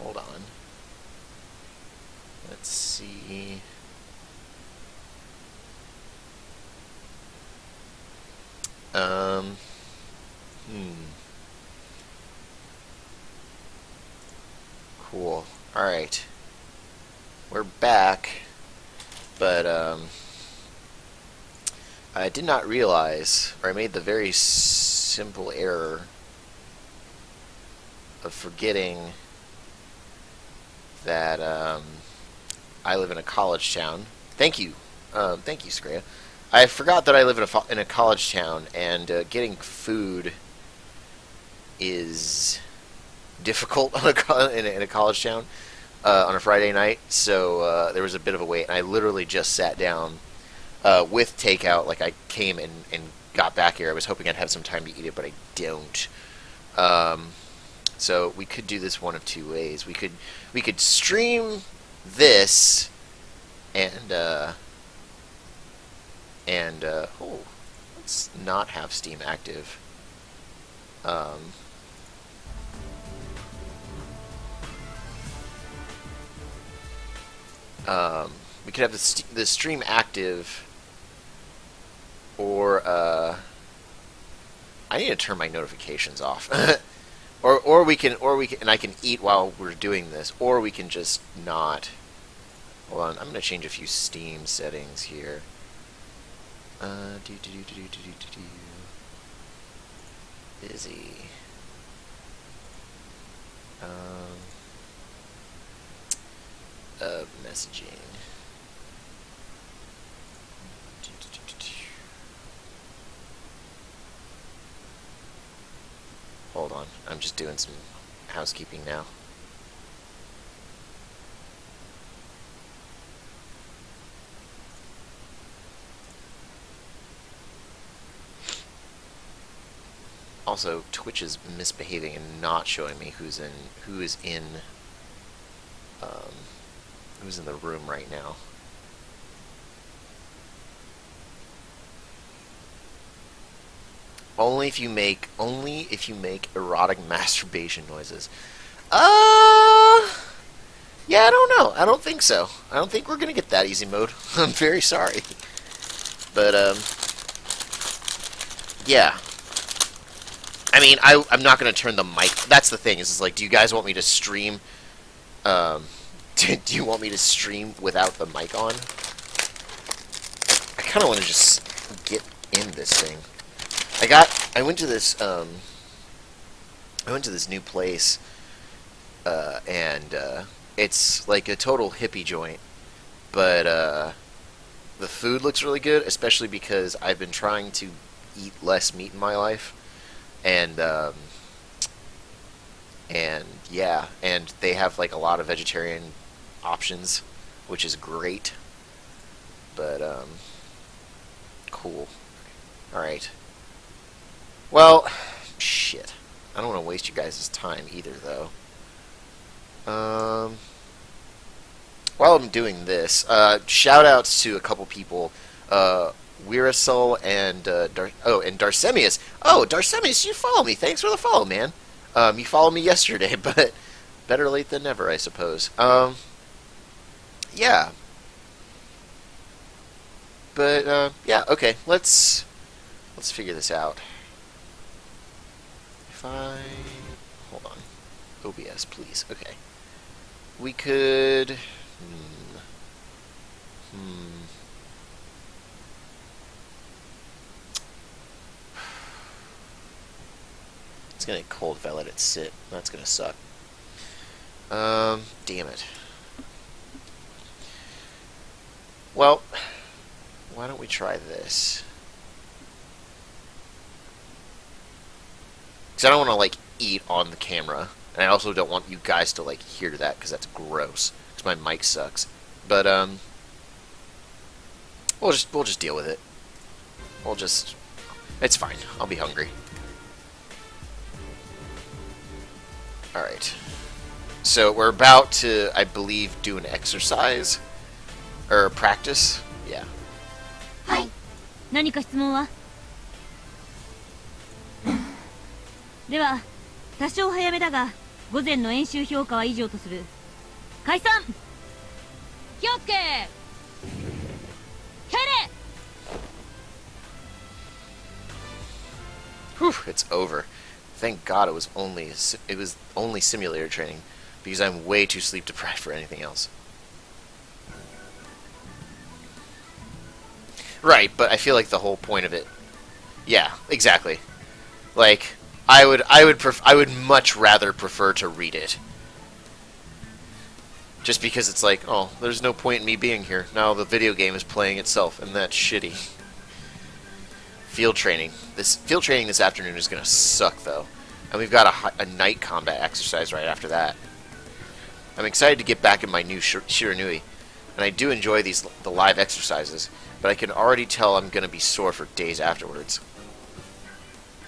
Hold on. Let's see. Um, Cool. Alright. We're back. But, I did not realize, or I made the very simple error of forgetting that, I live in a college town. Thank you. Thank you, Screa. I forgot that I live in a college town, and getting food is difficult on in a college town on a Friday night. So there was a bit of a wait, and I literally just sat down with takeout. Like I came and got back here. I was hoping I'd have some time to eat it, but I don't. So we could do this one of two ways. We could stream this and oh, let's not have Steam active. We could have the stream active, or I need to turn my notifications off. or we can, and I can eat while we're doing this, or we can just not. Hold on, I'm gonna change a few Steam settings here. Busy. Messaging. Hold on, I'm just doing some housekeeping now. Also, Twitch is misbehaving and not showing me who's in the room right now. Only if you make erotic masturbation noises. Yeah, I don't know. I don't think so. I don't think we're gonna get that easy mode. I'm very sorry, but yeah. I mean, I'm not gonna turn the mic. That's the thing. Is like, do you guys want me to stream? Do you want me to stream without the mic on? I kind of want to just get in this thing. I went to this new place, and it's like a total hippie joint, but the food looks really good, especially because I've been trying to eat less meat in my life, and yeah, and they have like a lot of vegetarian options, which is great. But cool. All right. Well, shit. I don't want to waste you guys' time either, though. While I'm doing this, shout outs to a couple people. Weirasol and and Darsemius. Oh, Darsemius, you follow me. Thanks for the follow, man. You followed me yesterday, but better late than never, I suppose. Yeah. But yeah, okay. Let's figure this out. If I hold on, OBS, please. Okay. We could. It's gonna get cold if I let it sit. That's gonna suck. Damn it. Well, why don't we try this? Because I don't want to, like, eat on the camera. And I also don't want you guys to, like, hear that, because that's gross. Because my mic sucks. But, we'll just deal with it. It's fine. I'll be hungry. Alright. So, we're about to, I believe, do an exercise. Or practice. Yeah. はい。何か質問は？では、多少早めだが、午前の演習評価は以上とする。解散。気をつけ。敬礼。 Whew, it's over. Thank God it was only simulator training, because I'm way too sleep deprived for anything else. Right, but I feel like the whole point of it. Yeah, exactly. Like I would much rather prefer to read it. Just because it's like, oh, there's no point in me being here. Now the video game is playing itself, and that's shitty. Field training. This field training this afternoon is going to suck, though. And we've got a night combat exercise right after that. I'm excited to get back in my new Shiranui, and I do enjoy the live exercises, but I can already tell I'm going to be sore for days afterwards.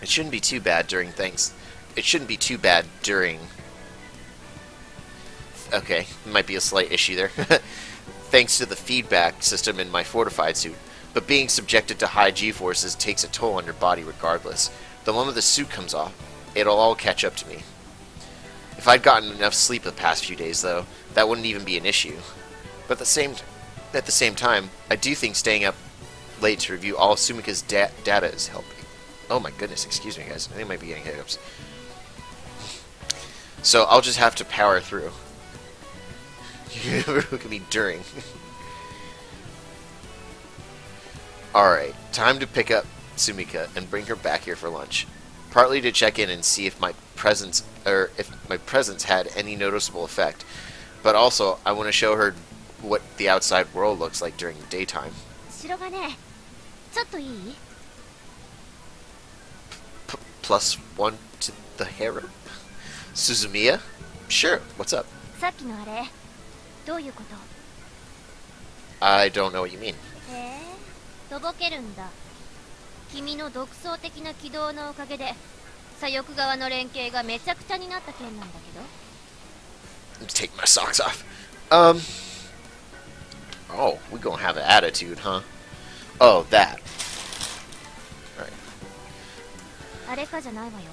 It shouldn't be too bad during It shouldn't be too bad during... Okay, might be a slight issue there. Thanks to the feedback system in my fortified suit. But being subjected to high G-forces takes a toll on your body regardless. The moment the suit comes off, it'll all catch up to me. If I'd gotten enough sleep the past few days, though, that wouldn't even be an issue. But at the same time, I do think staying up late to review all of Sumika's data is helping. Oh my goodness, excuse me guys, I think I might be getting hiccups. So I'll just have to power through. Look at me during. Alright, time to pick up Sumika and bring her back here for lunch. Partly to check in and see if my presence had any noticeable effect, but also I want to show her what the outside world looks like during the daytime. Plus one to the harem? Suzumiya? Sure, what's up? I don't know what you mean. とぼけるんだ。君の独創的な軌道のおかげで左翼側の連携がめちゃくちゃになった件なんだけど。Take my socks off. Oh, we gonna have an attitude, huh? Oh, that. Alright. あれかじゃないわよ。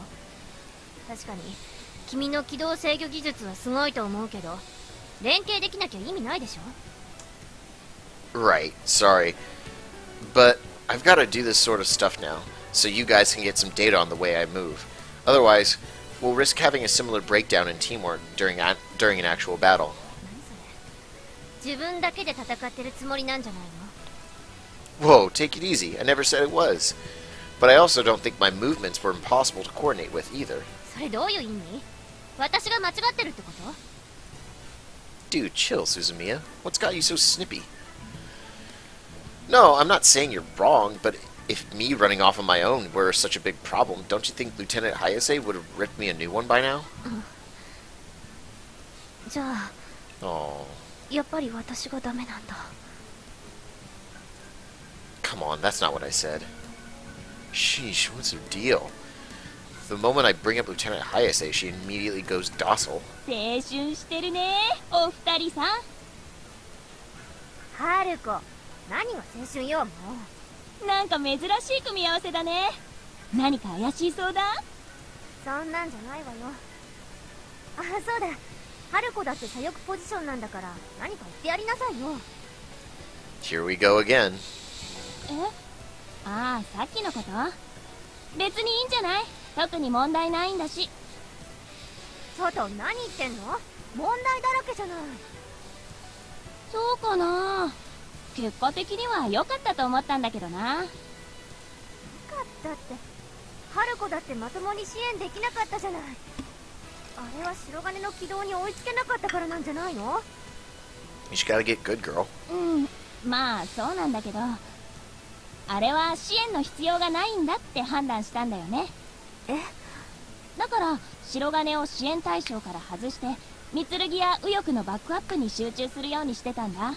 確かに君の軌道制御技術はすごいと思うけど、連携できなきゃ意味ないでしょ。Right, sorry. But I've got to do this sort of stuff now, so you guys can get some data on the way I move. Otherwise, we'll risk having a similar breakdown in teamwork during an actual battle. 自分だけで戦ってるつもりなんじゃないの? Whoa, take it easy. I never said it was. But I also don't think my movements were impossible to coordinate with either. それどういう意味? 私が間違ってるってこと? Dude, chill, Suzumiya. What's got you so snippy? No, I'm not saying you're wrong, but if me running off on my own were such a big problem, don't you think Lieutenant Hayase would have ripped me a new one by now? じゃあ、 Oh. やっぱり私がダメなんだ。 Come on, that's not what I said. Sheesh, what's her deal? The moment I bring up Lieutenant Hayase, she immediately goes docile. 青春してるね、お二人さん。春子、何が青春よ、もう。なんか珍しい組み合わせだね。何か怪しいそうだ。そんなんじゃないわよ。あ、そうだ。春子だって左翼ポジションなんだから、何か言ってやりなさいよ。Here we go again. え？ああ、さっきのこと？別にいいんじゃない？特に問題ないんだし。ちょっと何言ってんの？問題だらけじゃない。そうかな。結果的には良かったと思ったんだけどな。良かったって、春子だってまともに支援できなかったじゃない。あれは白金の軌道に追いつけなかったからなんじゃないの？ You just gotta get good, girl. うん、まあそうなんだけど、あれは支援の必要がないんだって判断したんだよね。え？だから白金を支援対象から外して三剣や右翼のバックアップに集中するようにしてたんだ。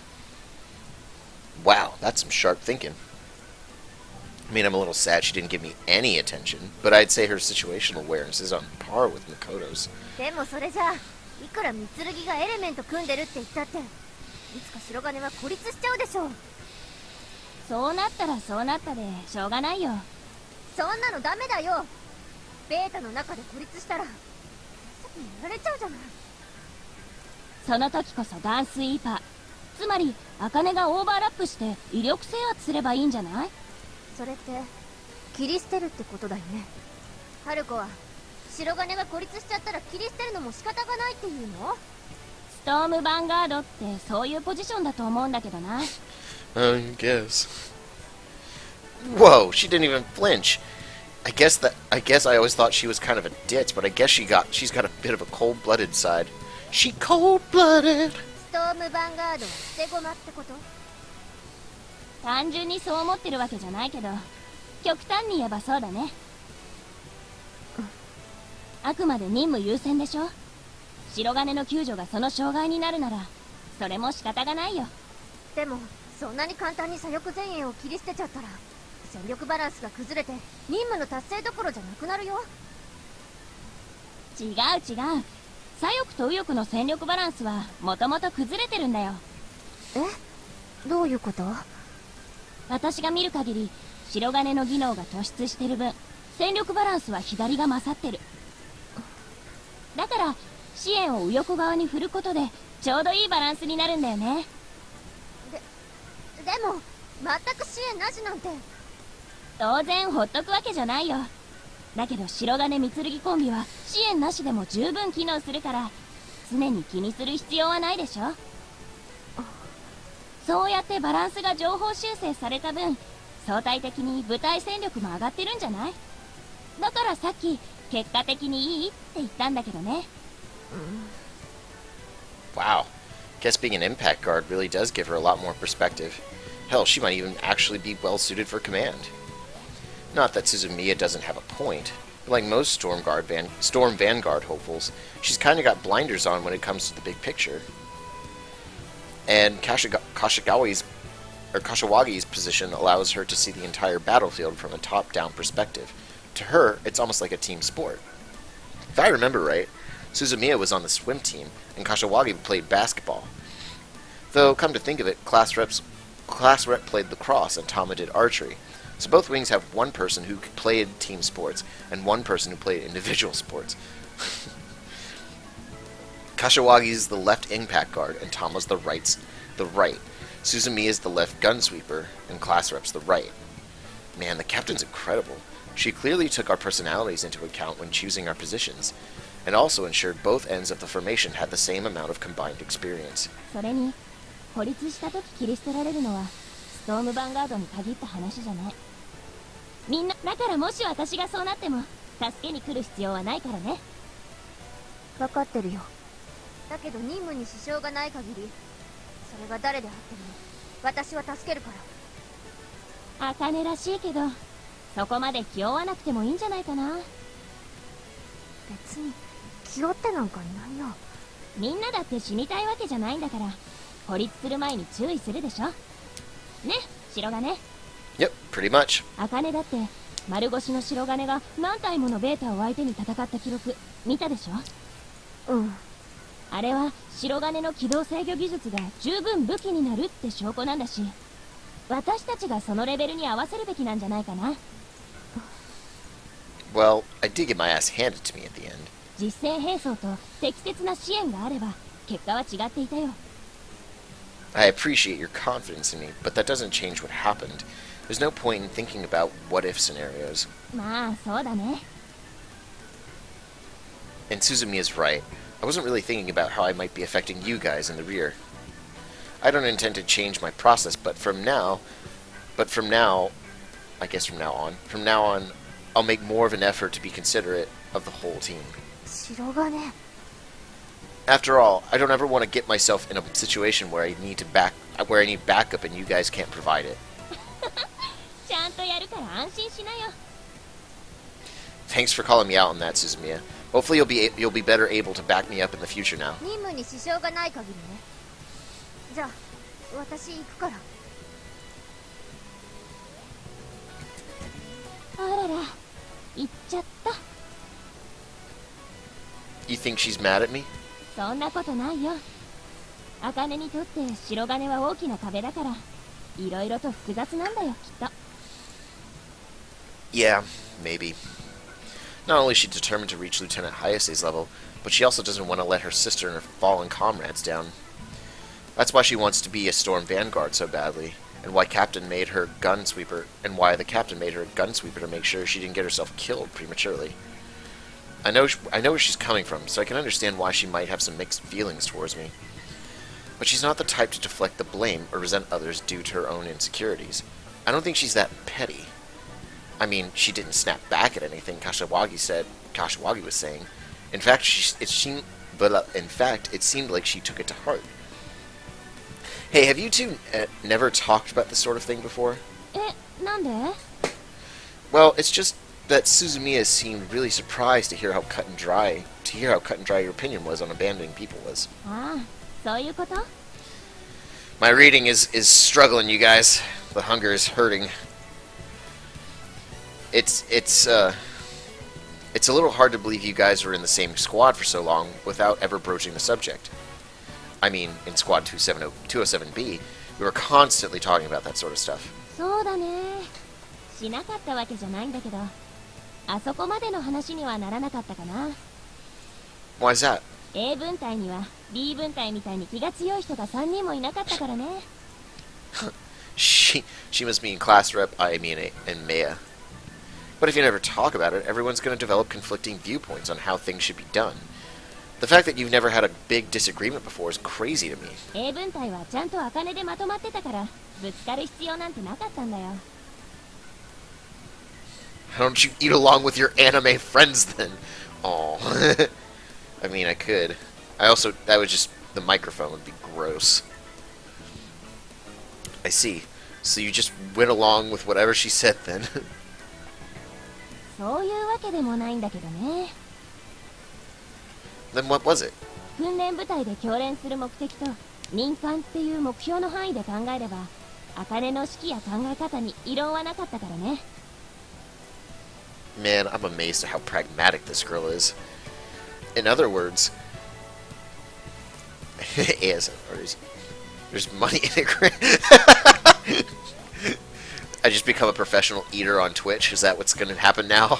Wow, that's some sharp thinking. I mean, I'm a little sad she didn't give me any attention, but I'd say her situational awareness is on par with Makoto's. でもそれじゃ、いくら三剣がエレメント組んでるって言ったって、いつか白金は孤立しちゃうでしょ。そうなったらそうなったでしょうがないよ。そんなのダメだよ。ベータの中で孤立したら、さやられちゃうじゃない。その時こそガンスイーパー、つまり茜がオーバーラップして威力制圧すればいいんじゃない？それって切り捨てるってことだよね。春子は白金が孤立しちゃったら切り捨てるのも仕方がないっていうの？ストームヴァンガードってそういうポジションだと思うんだけどな。I guess. Whoa, she didn't even flinch. I guess I always thought she was kind of a ditz, but I guess she's got a bit of a cold-blooded side. She cold-blooded. ストームヴァンガードは捨て駒ってこと？単純にそう思ってるわけじゃないけど、極端に言えばそうだね。あくまで任務優先でしょ。白金の救助がその障害になるならそれも仕方がないよ。でもそんなに簡単に左翼前衛を切り捨てちゃったら戦力バランスが崩れて任務の達成どころじゃなくなるよ。違う違う、左翼と右翼の戦力バランスはもともと崩れてるんだよ。え？どういうこと？私が見る限り白金の技能が突出してる分戦力バランスは左が勝ってる。だから支援を右翼側に振ることでちょうどいいバランスになるんだよね。でも全く支援なしなんて。当然ほっとくわけじゃないよ。だけど白金三剣コンビは支援なしでも十分機能するから常に気にする必要はないでしょ。そうやってバランスが情報修正された分相対的に部隊戦力も上がってるんじゃない？だからさっき結果的にいいって言ったんだけどね。Wow. Guess being an impact guard really does give her a lot more perspective. Hell, she might even actually be well suited for command. Not that Suzumiya doesn't have a point, but like most Storm Vanguard hopefuls, she's kind of got blinders on when it comes to the big picture. And Kashiwagi's position allows her to see the entire battlefield from a top-down perspective. To her, it's almost like a team sport. If I remember right, Suzumiya was on the swim team, and Kashiwagi played basketball. Though, come to think of it, class rep played lacrosse and Tama did archery. So both wings have one person who played team sports, and one person who played individual sports. Kashiwagi's the left impact guard, and Tama's the right. Suzumiya's the left gun sweeper, and class rep's the right. Man, the captain's incredible. She clearly took our personalities into account when choosing our positions, and also ensured both ends of the formation had the same amount of combined experience. それに孤立した時切り捨てられるのはストームヴァンガードに限った話じゃない。みんなだからもし私がそうなっても助けに来る必要はないからね。分かってるよ。だけど任務に支障がない限りそれが誰であっても私は助けるから。茜らしいけどそこまで気負わなくてもいいんじゃないかな。別に気負ってなんかいないよ。みんなだって死にたいわけじゃないんだから孤立する前に注意するでしょ。ね、白金。Yep, pretty much. 茜だって丸腰の白金が何体ものベータを相手に戦った記録見たでしょ。あれは白金の機動制御技術が十分武器になるって証拠なんだし私たちがそのレベルに合わせるべきなんじゃないかな。Well, I did get my ass handed to me at the end. 実戦兵装と適切な支援があれば結果は違っていたよ。I appreciate your confidence in me, but that doesn't change what happened. There's no point in thinking about what-if scenarios. まあそうだね。 And Suzumiya's right. I wasn't really thinking about how I might be affecting you guys in the rear. I don't intend to change my process, but from now on, I'll make more of an effort to be considerate of the whole team. 白金。 After all, I don't ever want to get myself in a situation where I need backup and you guys can't provide it. ちゃんとやるから安心しなよ。 Thanks for calling me out on that, Suzumiya. Hopefully you'll be better able to back me up in the future now. 任務に支障がない限りね。じゃあ私行くから。あらら、行っちゃった。 You think she's mad at me? そんなことないよ。茜にとって白金は大きな壁だからいろいろと複雑なんだよきっと。 Yeah, maybe. Not only is she determined to reach Lieutenant Hayase's level, but she also doesn't want to let her sister and her fallen comrades down. That's why she wants to be a Storm Vanguard so badly, and why the captain made her a gunsweeper to make sure she didn't get herself killed prematurely. I know where she's coming from, so I can understand why she might have some mixed feelings towards me. But she's not the type to deflect the blame or resent others due to her own insecurities. I don't think she's that petty. I mean, she didn't snap back at anything Kashiwagi was saying. In fact, it seemed like she took it to heart. Hey, have you two never talked about this sort of thing before? なんで? Well, it's just that Suzumiya seemed really surprised to hear how cut and dry your opinion was on abandoning people was. ああ、そういうこと? My reading is struggling, you guys. The hunger is hurting. It's a little hard to believe you guys were in the same squad for so long without ever broaching the subject. I mean, in Squad 207B, we were constantly talking about that sort of stuff. そうだね。しなかったわけじゃないんだけど、あそこまでの話にはならなかったかな。Why is that? A 分隊には B 分隊みたいに気が強い人が3人もいなかったからね。She must mean class rep Ayamine and Maya. But if you never talk about it, everyone's going to develop conflicting viewpoints on how things should be done. The fact that you've never had a big disagreement before is crazy to me. A 分隊はちゃんと茜でまとまってたから、ぶつかる必要なんてなかったんだよ。Why don't you eat along with your anime friends then? Aw. I mean, I could. The microphone would be gross. I see. So you just went along with whatever she said then. そういうわけでもないんだけどね。Then what was it? 訓練部隊で教練する目的と任官っていう目標の範囲で考えれば、茜の指揮や考え方に異論はなかったからね。Man, I'm amazed at how pragmatic this girl is. In other words, ASMR, there's money in it. I just become a professional eater on Twitch. Is that what's going to happen now?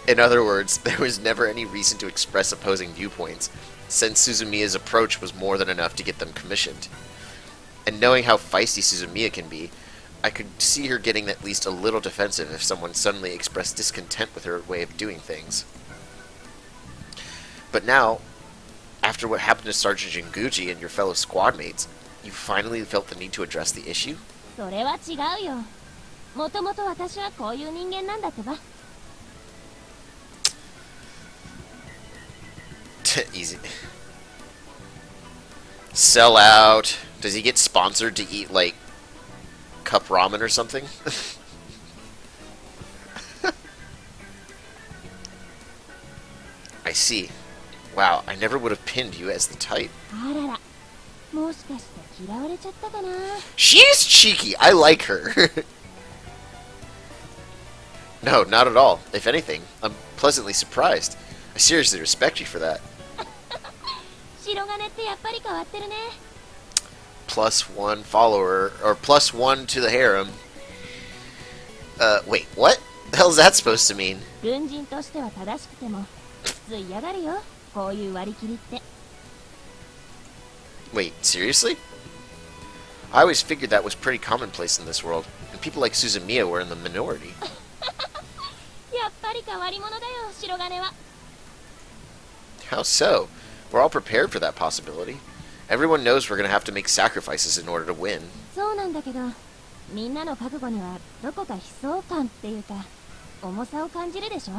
In other words, there was never any reason to express opposing viewpoints, since Suzumiya's approach was more than enough to get them commissioned. And knowing how feisty Suzumiya can be, I could see her getting at least a little defensive if someone suddenly expressed discontent with her way of doing things. But now, after what happened to Sergeant Jinguji and your fellow squad mates, you finally felt the need to address the issue? それは違うよ。もともと私はこういう人間なんだってば。Easy. Sell out. Does he get sponsored to eat, like, cup ramen or something? I see. Wow, I never would have pinned you as the type. あらら、もしかして嫌われちゃったかな。She's cheeky. I like her. No, not at all. If anything, I'm pleasantly surprised. I seriously respect you for that. 白金ってやっぱり変わってるね。+1 follower, or +1 to the harem. Wait, what? The hell is that supposed to mean? 軍人としては正しくても普通嫌がるよ、こういう割り切りって。 Wait, seriously? I always figured that was pretty commonplace in this world, and people like Suzumiya were in the minority. やっぱり変わり者だよ、白金は。 How so? We're all prepared for that possibility. Everyone knows we're going to have to make sacrifices in order to win. そうなんだけど、みんなの覚悟にはどこか悲壮感っていうか重さを感じるでしょ。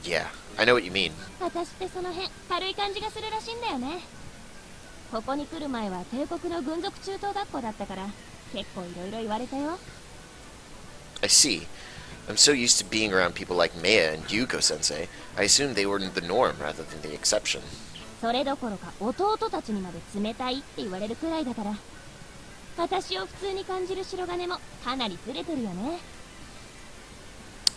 Yeah, I know what you mean. 私ってその辺軽い感じがするらしいんだよね。ここに来る前は帝国の軍属中等学校だったから結構いろいろ言われたよ。 I see. I'm so used to being around people like Maya and Yuko-sensei, I assumed they were the norm rather than the exception. それどころか弟たちにまで冷たいって言われるくらいだから、私を普通に感じる白金もかなりずれてるよね。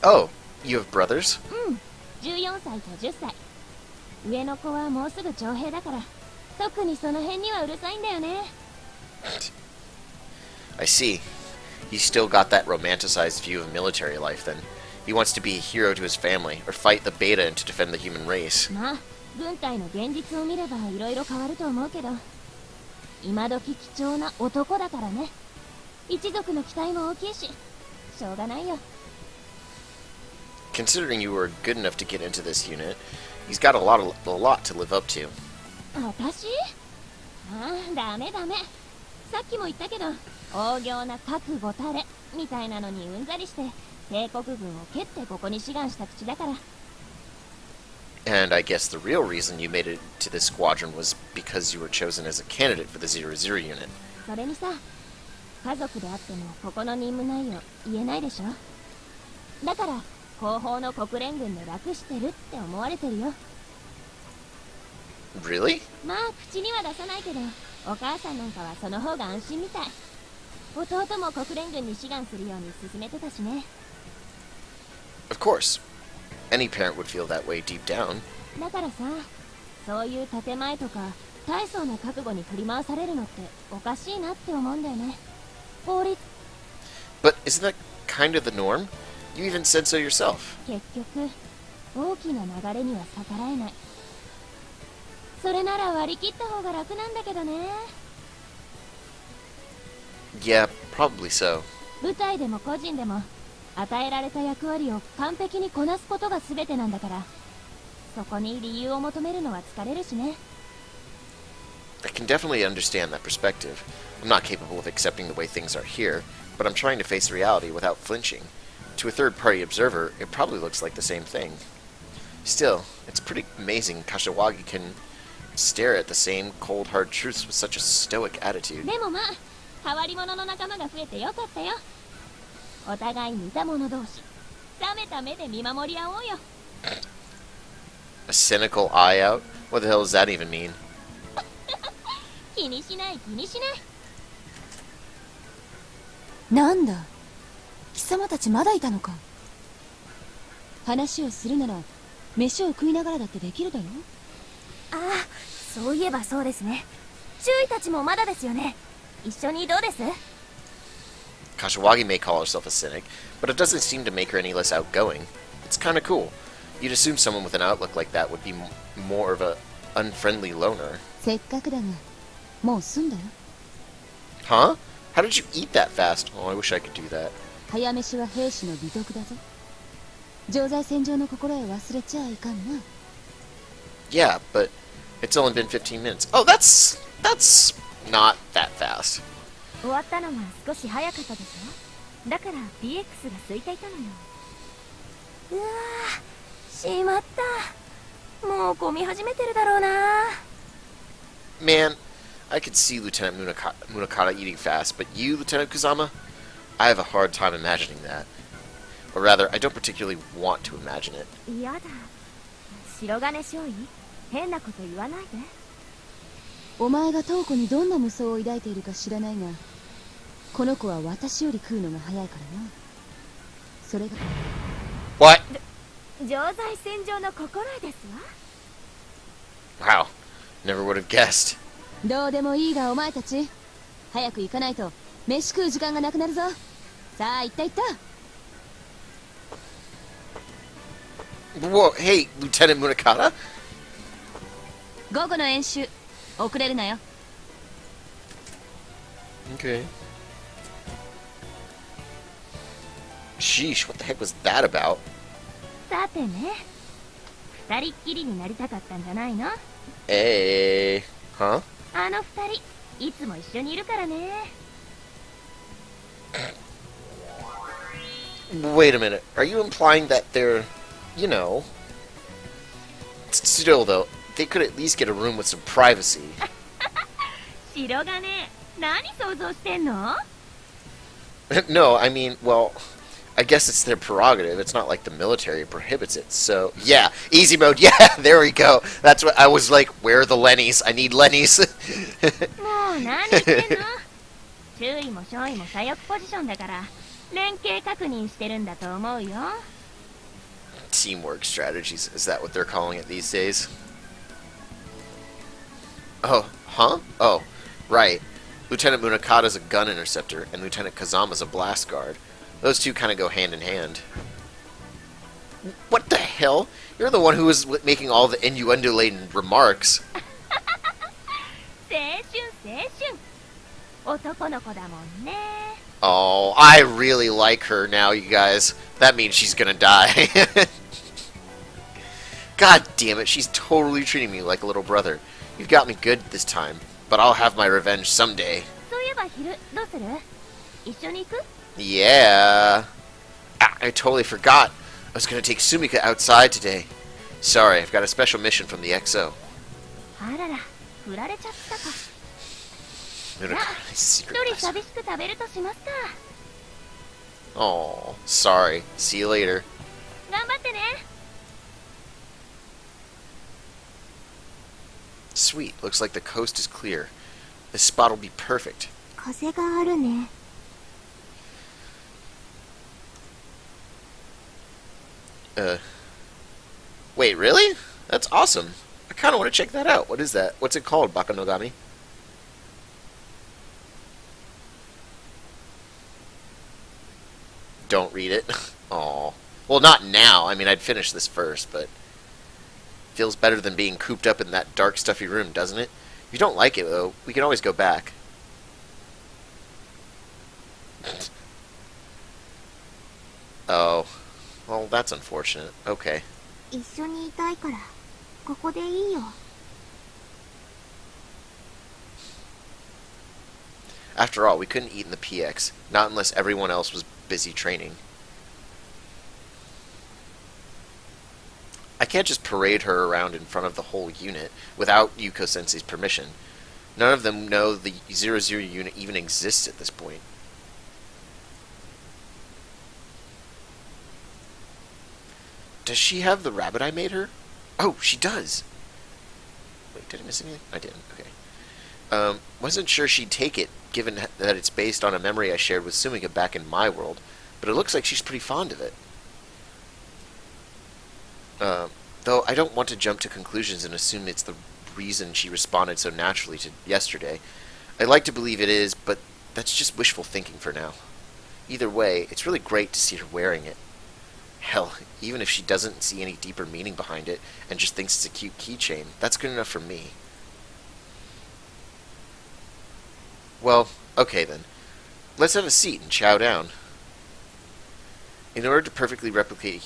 Oh, you have brothers? うん、14歳と10歳。上の子はもうすぐ徴兵だから、特にその辺にはうるさいんだよね。 I see. You still got that romanticized view of military life then. He wants to be a hero to his family, or fight the beta and to defend the human race. まあ軍隊の現実を見れば色々変わると思うけど、今時貴重な男だからね。一族の期待も大きいし、しょうがないよ。Considering you were good enough to get into this unit, he's got a lot to live up to. 私？ああ、ダメ。さっきも言ったけど、大行な覚悟たれみたいなのにうんざりして帝国軍を蹴ってここに志願した口だから。And I guess the real reason you made it to this squadron was because you were chosen as a candidate for the 00 unit. それにさ、家族であってもここの任務内容言えないでしょ。だから後方の国連軍で楽してるって思われてるよ。Really? まあ口には出さないけど、お母さんなんかはその方が安心みたい。弟も国連軍に志願するように勧めてたしね。Of course. Any parent would feel that way deep down. だからさ、そういう建前とか大層な覚悟に振り回されるのっておかしいなって思うんだよね。法律。 But isn't that kind of the norm? You even said so yourself. 結局大きな流れには逆らえない。それなら割り切った方が楽なんだけどね。 Yeah, probably so. 部隊でも個人でも与えられた役割を完璧にこなすことが全てなんだから、そこに理由を求めるのは疲れるしね。 I can definitely understand that perspective. I'm not capable of accepting the way things are here, but I'm trying to face reality without flinching. To a third-party observer, it probably looks like the same thing. Still, it's pretty amazing Kashiwagi can stare at the same cold, hard truths with such a stoic attitude. でもまあ変わり者の仲間が増えてよかったよ。お互い似た者同士、冷めた目で見守り合おうよ。 A cynical eye out? What the hell does that even mean? 気にしない。なんだ、貴様たちまだいたのか。話をするなら飯を食いながらだってできるだろ。ああ、そういえばそうですね。注意たちもまだですよね。一緒にどうです？ Kashiwagi may call herself a cynic, but it doesn't seem to make her any less outgoing. It's kind of cool. You'd assume someone with an outlook like that would be more of a unfriendly loner. せっかくだがもう済んだよ。 Huh? How did you eat that fast? Oh, I wish I could do that. 早飯は兵士の美徳だぞ。常在戦場の心得忘れちゃいかんな。 Yeah, but it's only been 15 minutes. Oh, that's not that fast. 終わったのが少し早かったでしょ。だから DX が空いていたのよ。うわー、しまった。もう混み始めてるだろうな。 Man, I could see Lieutenant Munakata eating fast, but you, Lieutenant Kuzama? I have a hard time imagining that. Or rather, I don't particularly want to imagine it. やだ。白金少尉、変なこと言わないで。お前が瞳子にどんな無双を抱いているか知らないが、この子は私より食うのが早いからな。それが What? 常在戦場の心得ですわ。 Wow. Never would have guessed. どうでもいいがお前たち、早く行かないと飯食う時間がなくなるぞ。さあ行った。 Whoa, hey, Lieutenant Munakata? 午後の演習遅れるなよ。 Okay. Sheesh, what the heck was that about? さてね、二人っきりになりたかったんじゃないの？ Hey. Huh? あの二人いつも一緒にいるからね。 Wait a minute. Are you implying that they're, you know... Still, though, they could at least get a room with some privacy. 白金、何想像してんの？ No, I mean, well, I guess it's their prerogative. It's not like the military prohibits it. So, yeah, easy mode. Yeah, there we go. That's what I was like. Where are the Lennies? I need Lennies. もう何言ってんの？注意も少尉も左翼ポジションだから連携確認してるんだと思うよ。 Teamwork strategies. Is that what they're calling it these days? Oh, huh? Oh, right. Lieutenant Munakata's a gun interceptor, and Lieutenant Kazama's a blast guard. Those two kind of go hand in hand. What the hell? You're the one who was making all the innuendo-laden remarks. 青春青春男の子だもんね Oh, I really like her now, you guys. That means she's gonna die. God damn it, she's totally treating me like a little brother. You've got me good this time, but I'll have my revenge someday. そういえば昼どうする一緒に行く Yeah. Ah, I totally forgot. I was gonna take Sumika outside today. Sorry, I've got a special mission from the XO. あらら振られちゃったか I'm gonna try my 一 secret 人 quest. 寂しく食べるとしますか Oh, sorry. See you later. 頑張ってね Sweet. Looks like the coast is clear. This spot will be perfect. 風があるね Wait, really? That's awesome. I kind of want to check that out. What is that? What's it called, Bakanogami? Don't read it. Oh. Well, not now. I mean, I'd finish this first, but... Feels better than being cooped up in that dark, stuffy room, doesn't it? If you don't like it, though, we can always go back. Oh. Well, that's unfortunate. Okay. 一緒にいたいからここでいいよ After all, we couldn't eat in the PX, not unless everyone else was busy training. I can't just parade her around in front of the whole unit without Yuko-sensei's permission. None of them know the 00 unit even exists at this point. Does she have the rabbit I made her? Oh, she does! Wait, did I miss anything? I didn't, okay. Wasn't sure she'd take it, given that it's based on a memory I shared with Sumika back in my world, but it looks like she's pretty fond of it. Though I don't want to jump to conclusions and assume it's the reason she responded so naturally to yesterday. I'd like to believe it is, but that's just wishful thinking for now. Either way, it's really great to see her wearing it. Hell, even if she doesn't see any deeper meaning behind it and just thinks it's a cute keychain, that's good enough for me. Well, okay then. Let's have a seat and chow down. In order to perfectly replicate a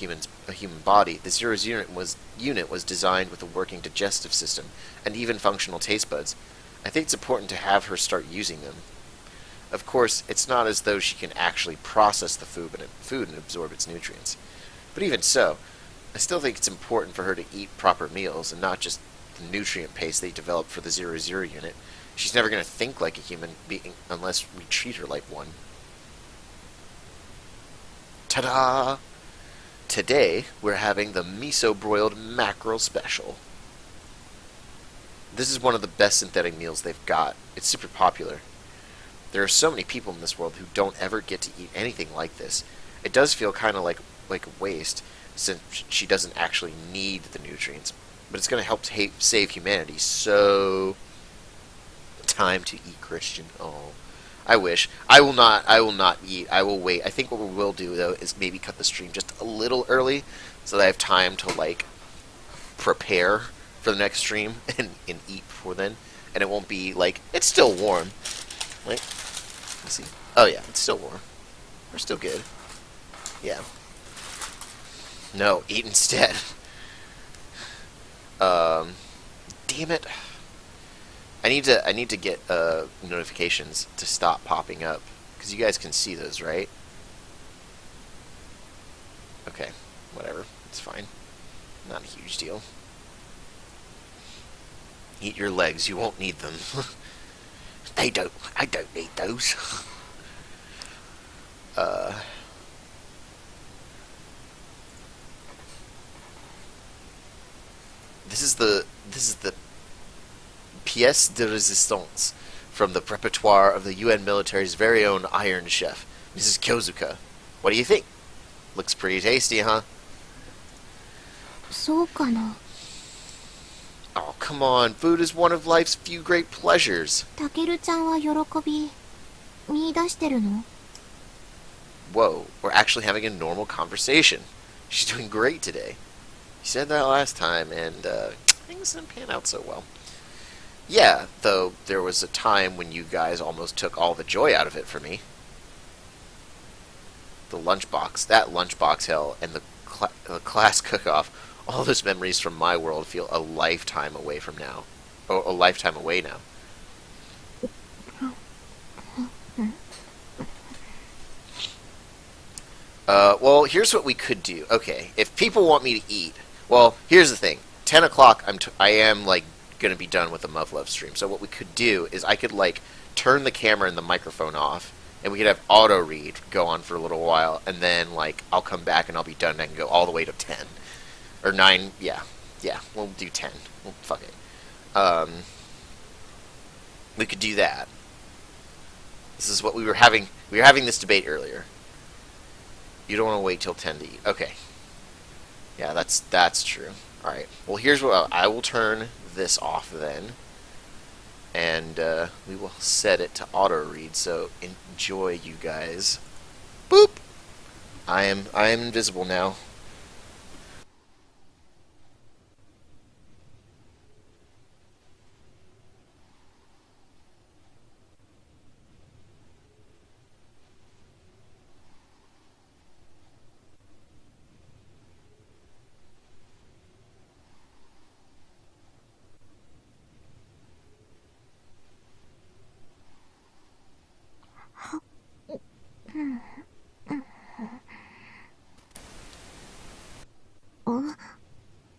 human body, the Zero's unit was designed with a working digestive system and even functional taste buds. I think it's important to have her start using them. Of course, it's not as though she can actually process the food and absorb its nutrients. But even so, I still think it's important for her to eat proper meals and not just the nutrient paste they developed for the 00 unit. She's never going to think like a human being unless we treat her like one. Ta-da! Today, we're having the miso-broiled mackerel special. This is one of the best synthetic meals they've got. It's super popular. There are so many people in this world who don't ever get to eat anything like this. It does feel kind of like a waste, since she doesn't actually need the nutrients. But it's going to help save humanity, so... Time to eat, Christian. Oh, I wish. I will not eat. I will wait. I think what we will do, though, is maybe cut the stream just a little early, so that I have time to, like, prepare for the next stream and eat before then. And it won't be, like, it's still warm. Wait. Let's see. Oh, yeah, it's still warm. We're still good. Yeah. No, eat instead. Damn it. I need to get notifications to stop popping up, because you guys can see those, right? Okay, whatever, it's fine. Not a huge deal. Eat your legs, you won't need them. I don't need those. This is the pièce de résistance from the repertoire of the UN military's very own Iron Chef, Mrs. Kyozuka. What do you think? Looks pretty tasty, huh? そうかな Oh, come on. Food is one of life's few great pleasures. たけるちゃんは喜び見出してるの Whoa, we're actually having a normal conversation. She's doing great today. You said that last time, and things didn't pan out so well. Yeah, though there was a time when you guys almost took all the joy out of it for me. The lunchbox, that lunchbox hell, and the class cook-off, all those memories from my world feel a lifetime away from now. Or a lifetime away now. Well, here's what we could do. Okay, if people want me to eat, well, here's the thing. 10 o'clock, I am, like, going to be done with the Muv-Luv stream. So what we could do is I could, like, turn the camera and the microphone off, and we could have auto-read go on for a little while, and then, like, I'll come back and I'll be done, and I can go all the way to 10. Or 9, yeah. Yeah, we'll do 10. Well, fuck it. We could do that. This is what we were having this debate earlier. You don't want to wait till 10 to eat. Okay. Yeah, that's true. Alright. Well, here's what I will turn this off then. And we will set it to auto-read, so enjoy, you guys. Boop! I am invisible now.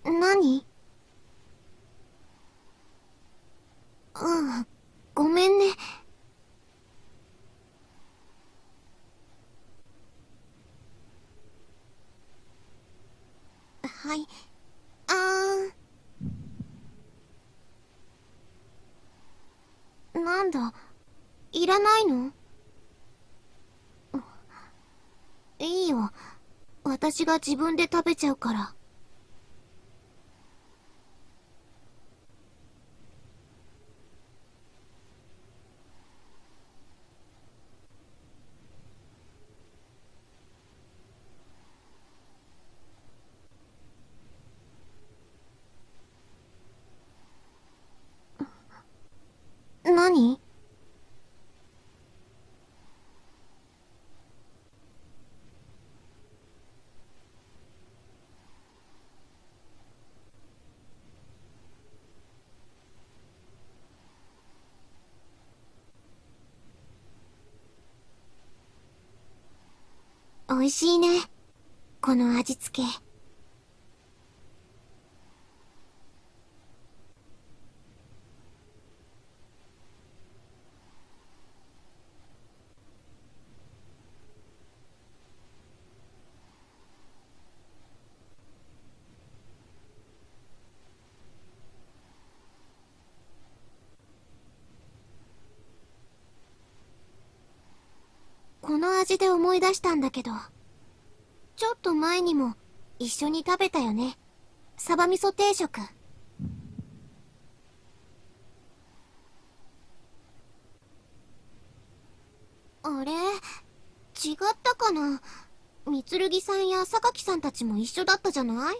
何？ああ、ごめんね。はい。なんだ、いらないの？いいよ。私が自分で食べちゃうから。何？美味しいね。この味付け。この味で思い出したんだけど、ちょっと前にも一緒に食べたよね。サバ味噌定食。あれ？違ったかな？みつるぎさんや榊さんたちも一緒だったじゃない？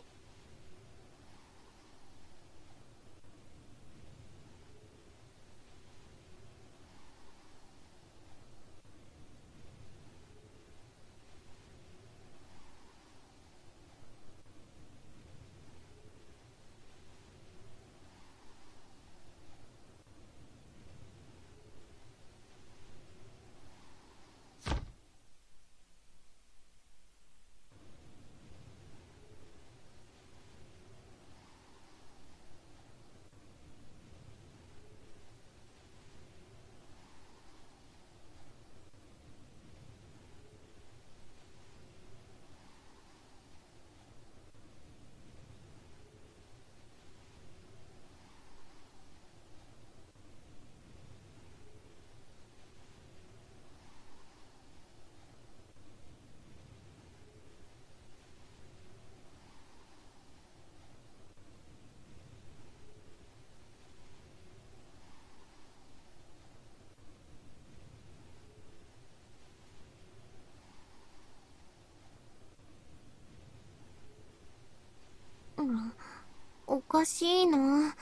かしいな。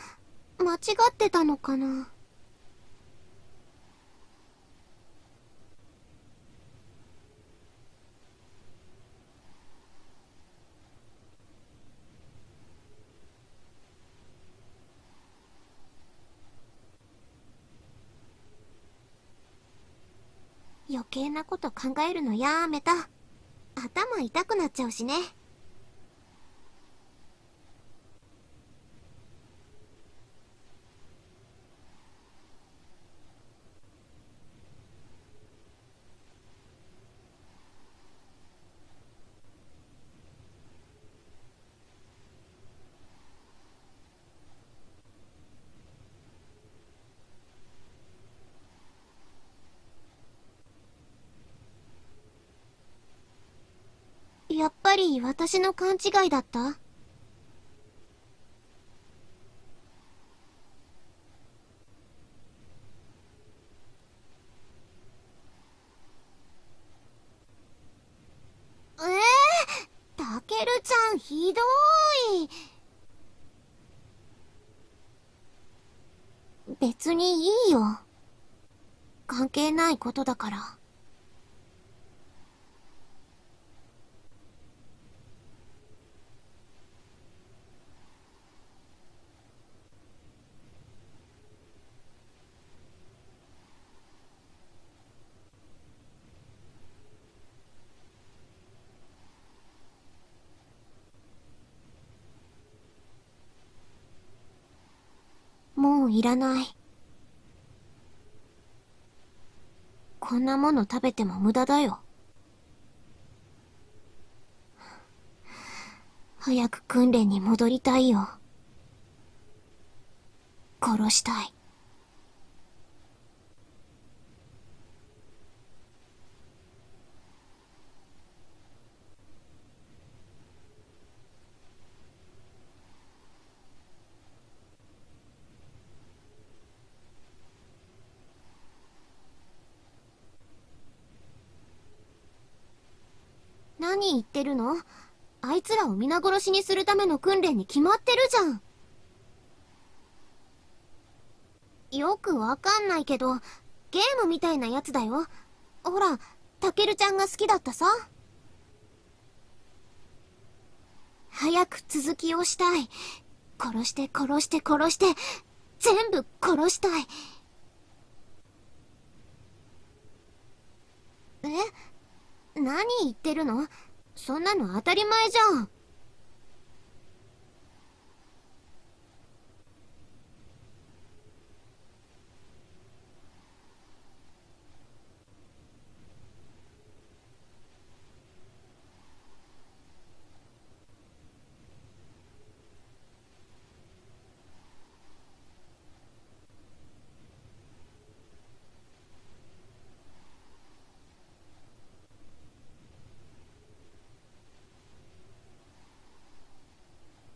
間違ってたのかな。余計なこと考えるのやめた。頭痛くなっちゃうしね。やっぱり私の勘違いだった？たけるちゃんひどい。別にいいよ。関係ないことだから。もういらない。こんなもの食べても無駄だよ。早く訓練に戻りたいよ。殺したい。何言ってるの？あいつらを皆殺しにするための訓練に決まってるじゃん。よくわかんないけど、ゲームみたいなやつだよ。ほら、たけるちゃんが好きだったさ。早く続きをしたい。殺して殺して殺して、全部殺したい。何言ってるの？そんなの当たり前じゃん。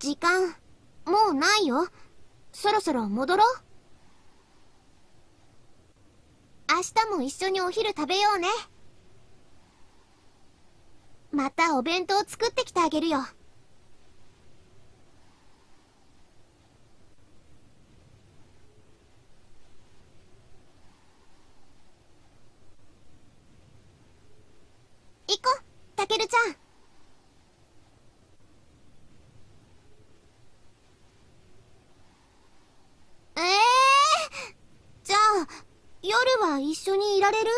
時間、もうないよ。そろそろ戻ろう。明日も一緒にお昼食べようね。またお弁当作ってきてあげるよ。行こう、たけるちゃん。じゃあ、夜は一緒にいられる？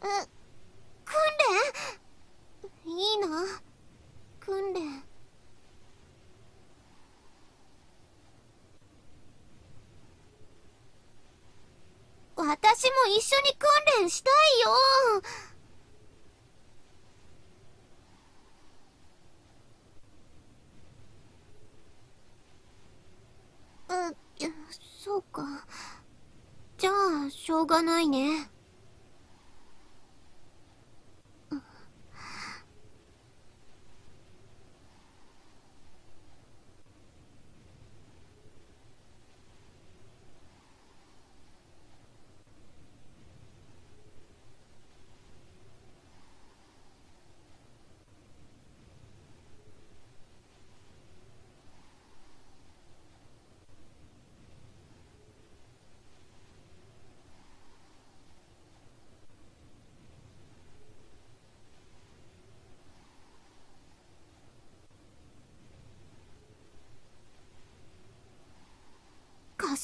訓練？いいな、訓練。私も一緒に訓練したいよ。そうか。じゃあ、しょうがないね。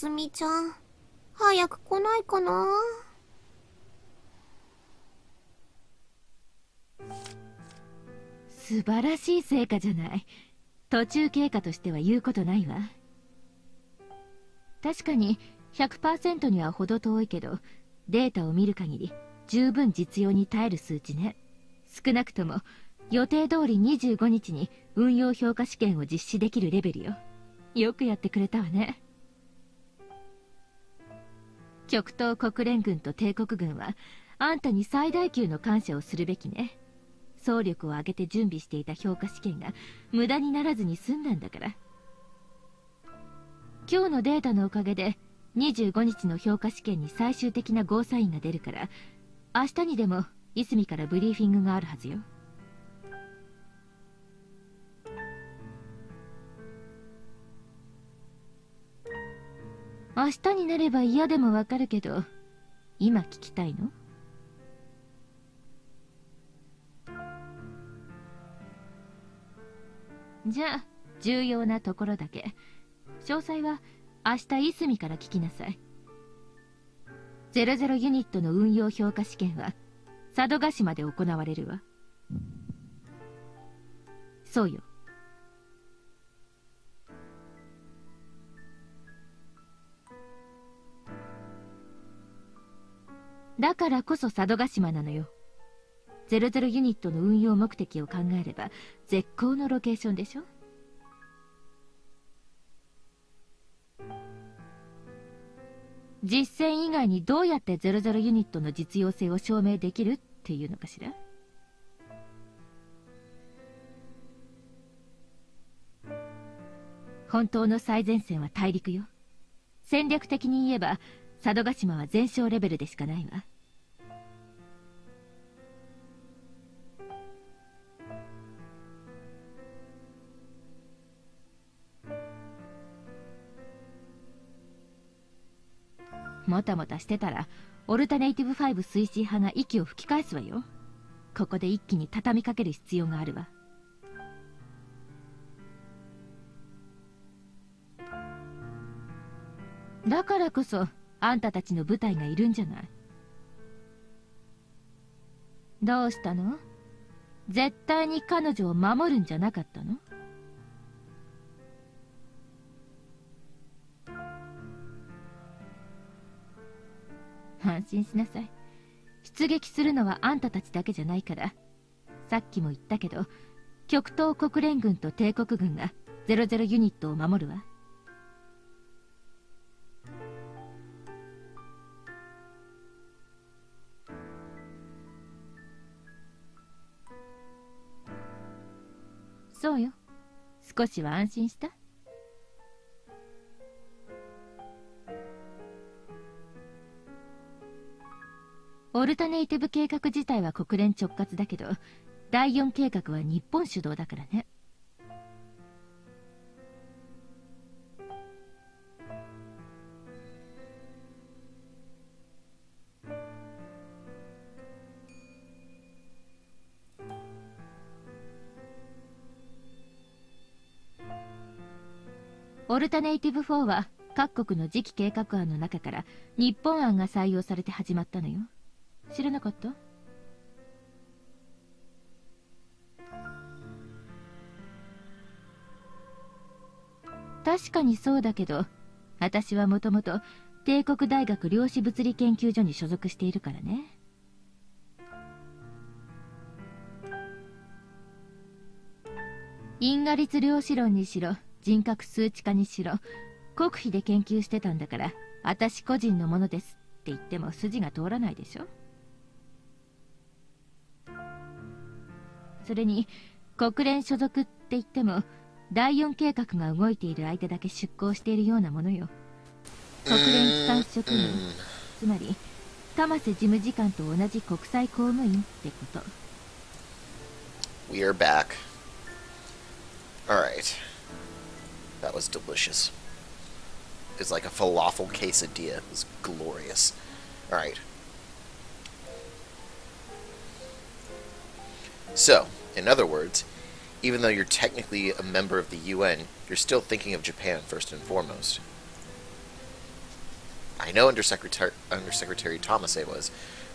すみちゃん、早く来ないかな。素晴らしい成果じゃない。途中経過としては言うことないわ。確かに 100% には程遠いけど、データを見る限り十分実用に耐える数値ね。少なくとも予定通り25日に運用評価試験を実施できるレベルよ。よくやってくれたわね。極東国連軍と帝国軍はあんたに最大級の感謝をするべきね。総力を挙げて準備していた評価試験が無駄にならずに済んだんだから。今日のデータのおかげで25日の評価試験に最終的なゴーサインが出るから、明日にでもいすみからブリーフィングがあるはずよ。明日になれば嫌でもわかるけど、今聞きたいの？じゃあ重要なところだけ。詳細は明日いすみから聞きなさい。00ユニットの運用評価試験は佐渡島で行われるわ。そうよ。だからこそ佐渡島なのよ。00ユニットの運用目的を考えれば絶好のロケーションでしょ。実戦以外にどうやって00ユニットの実用性を証明できるっていうのかしら。本当の最前線は大陸よ。戦略的に言えば佐渡島は全勝レベルでしかないわ。もたもたしてたらオルタネイティブ5推進派が息を吹き返すわよ。ここで一気に畳みかける必要があるわ。だからこそあんたたちの部隊がいるんじゃない。どうしたの？絶対に彼女を守るんじゃなかったの？安心しなさい。出撃するのはあんたたちだけじゃないから。さっきも言ったけど、極東国連軍と帝国軍が00ユニットを守るわ。そうよ。少しは安心した？オルタネイティブ計画自体は国連直轄だけど、第4計画は日本主導だからね。オルタネイティブ4は各国の次期計画案の中から日本案が採用されて始まったのよ。知らなかった？確かにそうだけど、私はもともと帝国大学量子物理研究所に所属しているからね。因果律量子論にしろ人格数値化にしろ国費で研究してたんだから、私個人のものですって言っても筋が通らないでしょ。それに国連所属って言っても第4計画が動いている間だけ出向しているようなものよ。国連機関職員、つまり鎌瀬事務次官と同じ国際公務員ってこと。 We are back. Alright. That was delicious. It's like a falafel quesadilla. It was glorious. Alright. So, in other words, even though you're technically a member of the UN, you're still thinking of Japan first and foremost. I know Undersecretary Tomase was.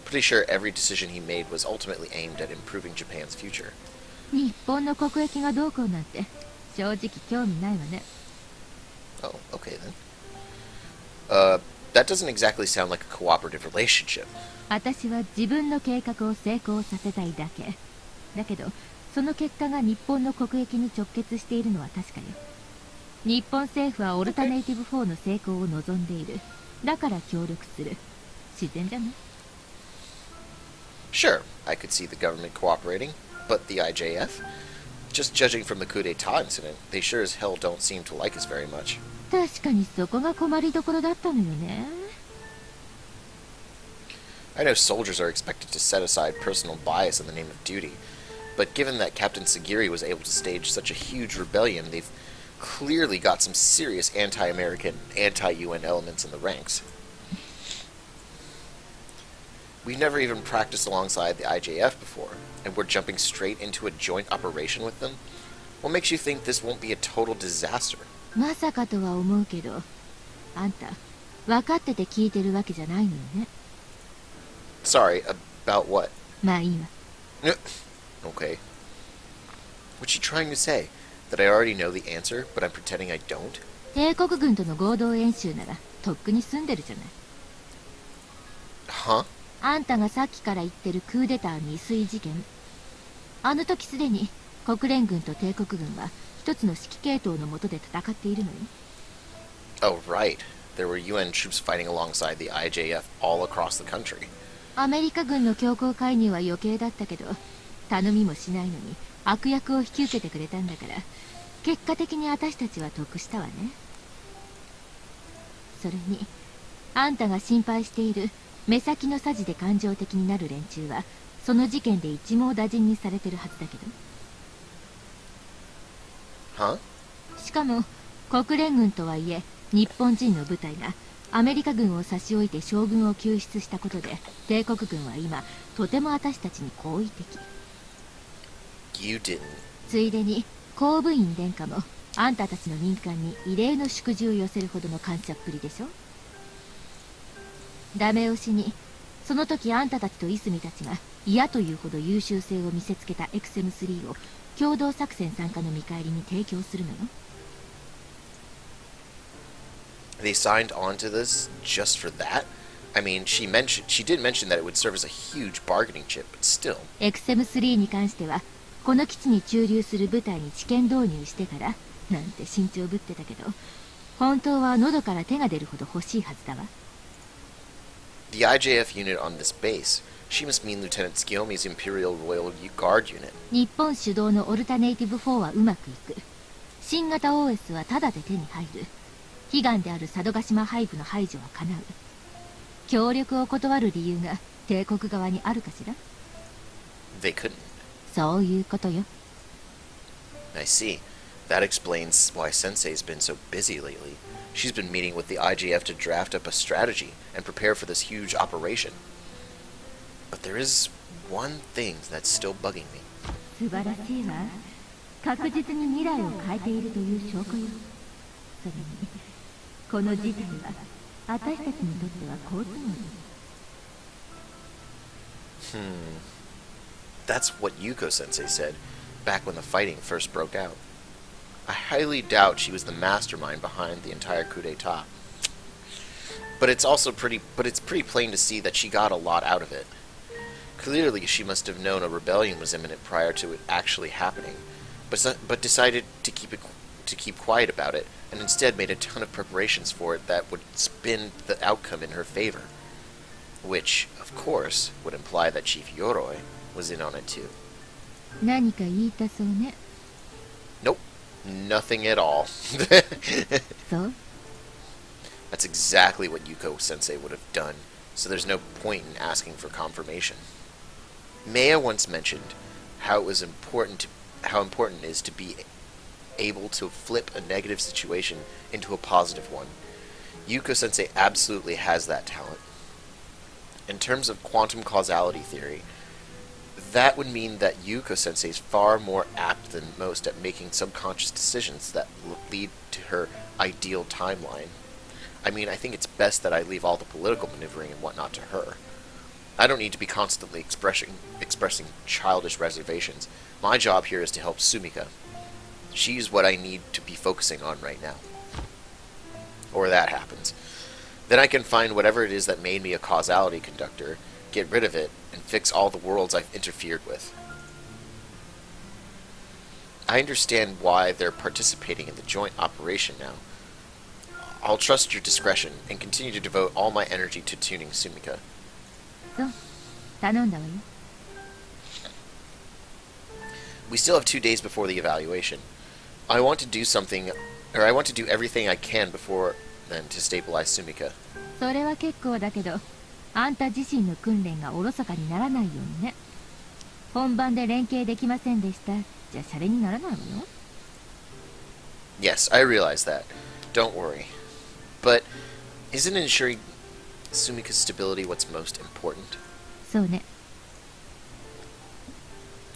Pretty sure every decision he made was ultimately aimed at improving Japan's future. 日本の国益がどうこうなんて正直興味ないわね。 Oh, okay then. That doesn't exactly sound like a cooperative relationship. 私は自分の計画を成功させたいだけ。だけどその結果が日本の国益に直結しているのは確かよ。日本政府はオルタネイティブ4の成功を望んでいる。だから協力する。自然じゃない？ Sure, I could see the government cooperating, but the IJF? Just judging from the coup d'etat incident, they sure as hell don't seem to like us very much. 確かにそこが困りどころだったのよね。 I know soldiers are expected to set aside personal bias in the name of duty, but given that Captain Sagiri was able to stage such a huge rebellion, they've clearly got some serious anti-American, anti-UN elements in the ranks. We've never even practiced alongside the IJF before, and we're jumping straight into a joint operation with them? What makes you think this won't be a total disaster? まさかとは思うけど、あんた分かってて聞いてるわけじゃないのよね。 Sorry, about what? まあいいわ。 Okay. What's she trying to say? That I already know the answer, but I'm pretending I don't? 帝国軍との合同演習ならとっくに済んでるじゃない。 Huh? あんたがさっきから言ってるクーデター未遂事件。あの時すでに国連軍と帝国軍は一つの指揮系統の下で戦っているのよ。 Oh, right. There were UN troops fighting alongside the IJF all across the country. アメリカ軍の強行介入は余計だったけど、頼みもしないのに悪役を引き受けてくれたんだから、結果的に私たちは得したわね。それに、あんたが心配している目先のさじで感情的になる連中は、その事件で一網打尽にされてるはずだけど。 Huh? しかも国連軍とはいえ日本人の部隊がアメリカ軍を差し置いて将軍を救出したことで、帝国軍は今とても私たちに好意的。 You didn't. ついでに公務員殿下もあんたたちの民間に異例の祝辞を寄せるほどの感謝っぷりでしょ。ダメ押しにその時あんたたちとイスミたちが嫌というほど優秀性を見せつけた XM3 を共同作戦参加の見返りに提供するのよ。 They signed on to this just for that? I mean, she did mention that it would serve as a huge bargaining chip, but still. XM3 に関してはこの基地に駐留する部隊に試験導入してからなんて慎重ぶってたけど、本当は喉から手が出るほど欲しいはずだわ。 The IJF unit on this base. She must mean Lieutenant Tsukiyomi's Imperial Royal Guard unit. 日本主導のオルタネイティブ4はうまくいく。新型 OS はタダで手に入る。悲願である佐渡島配部の排除は叶う。協力を断る理由が帝国側にあるかしら？ They couldn't. そういうことよ。 I see. That explains why Sensei's been so busy lately. She's been meeting with the IJF to draft up a strategy and prepare for this huge operation. But there is one thing that's still bugging me. 素晴らしいわ。確実に未来を変えているという証拠よ。それにこの事態は私たちにとっては好都合です。 That's what Yuko Sensei said back when the fighting first broke out. I highly doubt she was the mastermind behind the entire coup d'etat. But it's pretty plain to see that she got a lot out of it. Clearly, she must have known a rebellion was imminent prior to it actually happening, but decided to keep quiet about it, and instead made a ton of preparations for it that would spin the outcome in her favor. Which, of course, would imply that Chief Yoroi was in on it too. 何か言いたそうね。 Nope, nothing at all. そう？ That's exactly what Yuko Sensei would have done, so there's no point in asking for confirmation. Maya once mentioned how important it is to be able to flip a negative situation into a positive one. Yuko Sensei absolutely has that talent. In terms of quantum causality theory, that would mean that Yuko Sensei is far more apt than most at making subconscious decisions that lead to her ideal timeline. I mean, I think it's best that I leave all the political maneuvering and whatnot to her. I don't need to be constantly expressing childish reservations. My job here is to help Sumika. She's what I need to be focusing on right now. Or that happens. Then I can find whatever it is that made me a causality conductor, get rid of it, and fix all the worlds I've interfered with. I understand why they're participating in the joint operation now. I'll trust your discretion and continue to devote all my energy to tuning Sumika. そう頼んだわよ We still have 2 days before the evaluation. I want to do everything I can before then to stabilize Sumika. それは結構だけどあんた自身の訓練がおろそかにならないようにね本番で連携できませんでしたじゃシャレにならないわよ Yes, I realize that. Don't worry. But isn't ensuring Sumika's stability what's most important? そうね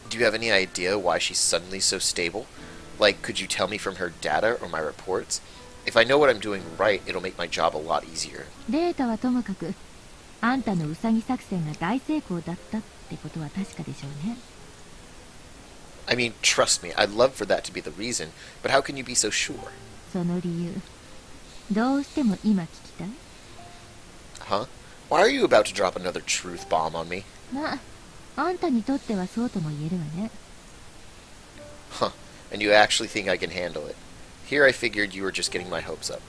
Do you have any idea why she's suddenly so stable? Like, could you tell me from her data or my reports? If I know what I'm doing right, it'll make my job a lot easier. データはともかくあんたのウサギ作戦が大成功だったってことは確かでしょうね I mean, trust me, I'd love for that to be the reason, but how can you be so sure? その理由どうしても今聞きたい Huh? Why are you about to drop another truth bomb on me? まああんたにとってはそうとも言えるわね Huh. And you actually think I can handle it? Here I figured you were just getting my hopes up.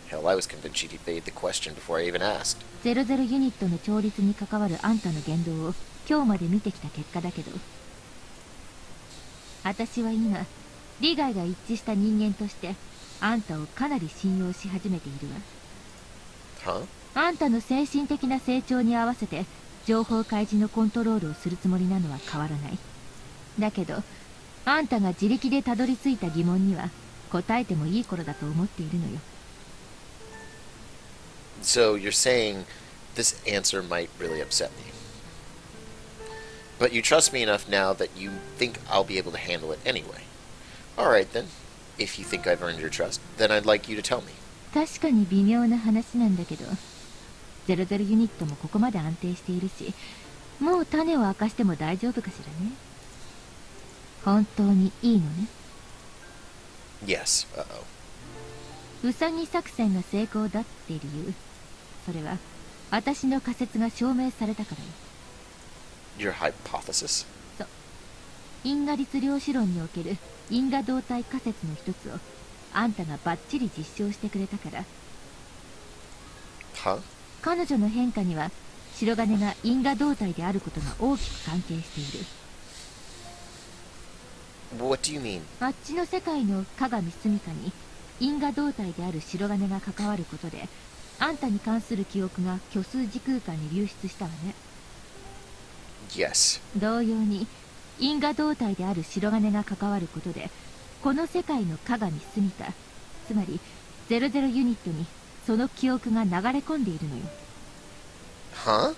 Hell, I was convinced she'd evade the question before I even asked. 00ユニットの調律に関わるあんたの言動を今日まで見てきた結果だけど私は今利害が一致した人間としてあんたをかなり信用し始めているわ Huh? あんたの精神的な成長に合わせて情報開示のコントロールをするつもりなのは変わらないだけどあんたが自力でたどり着いた疑問には答えてもいい頃だと思っているのよ So you're saying this answer might really upset me. But you trust me enough now that you think I'll be able to handle it anyway. Alright then. If you think I've earned your trust, then I'd like you to tell me. 確かに微妙な話なんだけど00ユニットもここまで安定しているしもう種を明かしても大丈夫かしらね本当にいいのね Yes. Uh-oh. ウサギ作戦が成功だって理由それは私の仮説が証明されたからよ Your hypothesis? そう因果律量子論における因果動態仮説の一つをあんたがバッチリ実証してくれたから Huh? 彼女の変化には白金が因果動態であることが大きく関係している What do you mean? あっちの世界の鏡住処に因果動態である白金が関わることであんたに関する記憶が虚数時空間に流出したわね Yes. 同様に因果動態である白金が関わることでこの世界の鏡住処つまり00ユニットにその記憶が流れ込んでいるのよ Huh?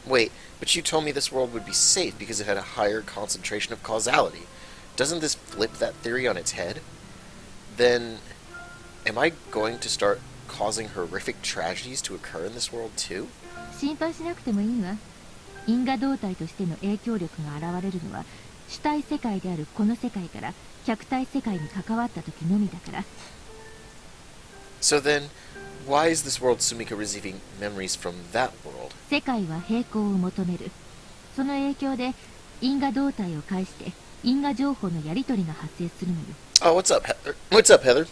Wait, but you told me this world would be safe because it had a higher concentration of causality. Doesn't this flip that theory on its head? Then, am I going to start causing horrific tragedies to occur in this world too? 心配しなくてもいいわ因果動態としての影響力が現れるのは主体世界であるこの世界から客体世界に関わった時のみだから So then, why is this world Sumika receiving memories from that world? 世界は平行を求めるその影響で因果動態を介して因果情報のやり取りが発生するのよ Oh, what's up, Heather? What's up, Heather?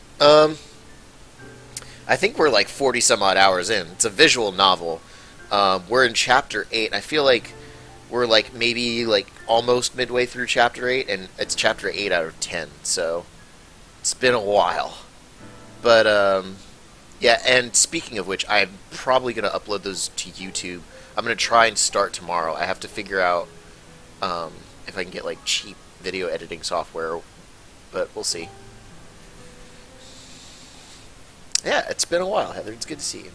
I think we're like 40 some odd hours in. It's a visual novel. We're in chapter 8. I feel like we're like maybe like almost midway through chapter 8, and it's chapter 8 out of 10. So it's been a while. But yeah. And speaking of which, I'm probably gonna upload those to YouTube. I'm gonna try and start tomorrow. I have to figure out if I can get like cheap video editing software, but we'll see. Yeah, it's been a while, Heather. It's good to see you.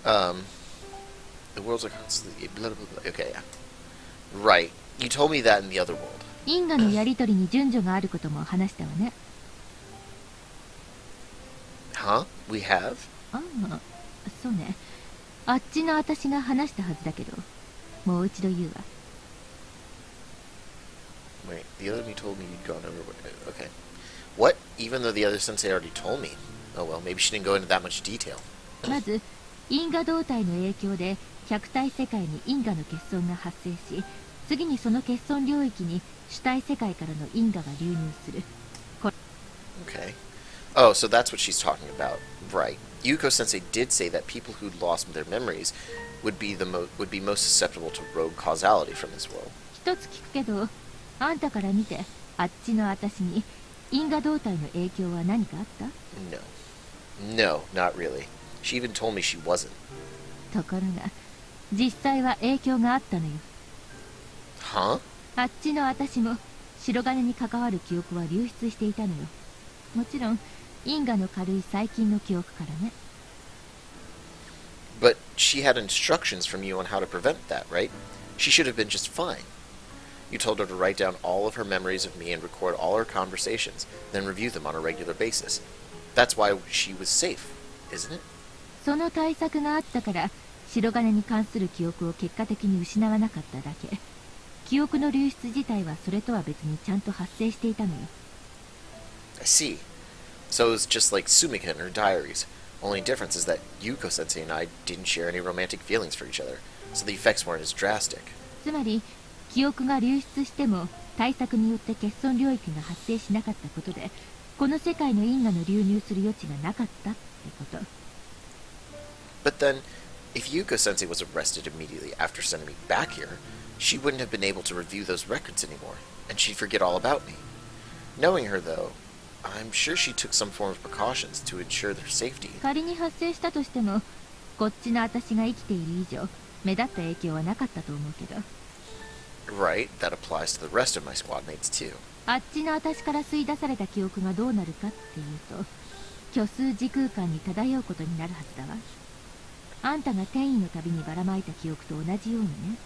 The worlds are constantly blah, blah, blah. Okay, yeah. Right. You told me that in the other world. 因果のやり取りに順序があることも話したわね Huh? Huh? We have? ああ、そうね。あっちの私が話したはずだけど、もう一度言うわ。Wait, the other me told me you'd gone over. Okay. What? Even though the other sensei already told me? Oh well, maybe she didn't go into that much detail. まず、因果動態の影響で百体世界に因果の欠損が発生し、次にその欠損領域に主体世界からの因果が流入する。Okay. Oh, so that's what she's talking about. Right. Yuko Sensei did say that people who lost their memories would be most susceptible to rogue causality from this world. 一つ聞くけど、あんたから見てあっちの私に因果動態の影響は何かあった？ No. No, not really. She even told me she wasn't. ところが、実際は影響があったのよ。Huh? あっちの私も白金に関わる記憶は流出していたのよ。もちろん因果の軽い細菌の記憶からね。But she had instructions from you on how to prevent that, right? She should have been just fine. You told her to write down all of her memories of me and record all her conversations, then review them on a regular basis. That's why she was safe, isn't it? その対策があったから白金に関する記憶を結果的に失わなかっただけ。記憶の流出自体はそれとは別にちゃんと発生していたのよ。I see. So it was just like Sumika in her diaries. Only difference is that Yuko Sensei and I didn't share any romantic feelings for each other, so the effects weren't as drastic. つまり記憶が流出しても対策によって欠損領域が発生しなかったことで、この世界の因果の流入する余地がなかったってこと。But then, if Yuko Sensei was arrested immediately after sending me back here, she wouldn't have been able to review those records anymore, and she'd forget all about me. Knowing her, though, I'm sure she took some form of precautions to ensure their safety. 仮に発生したとしても、こっちの私が生きている以上目立った影響はなかったと思うけど。Right, that applies to the rest of my squad mates too. あっちの私から吸い出された記憶がどうなるかっていうと、虚数時空間に漂うことになるはずだわ。あんたが転移の旅にばらまいた記憶と同じようにね。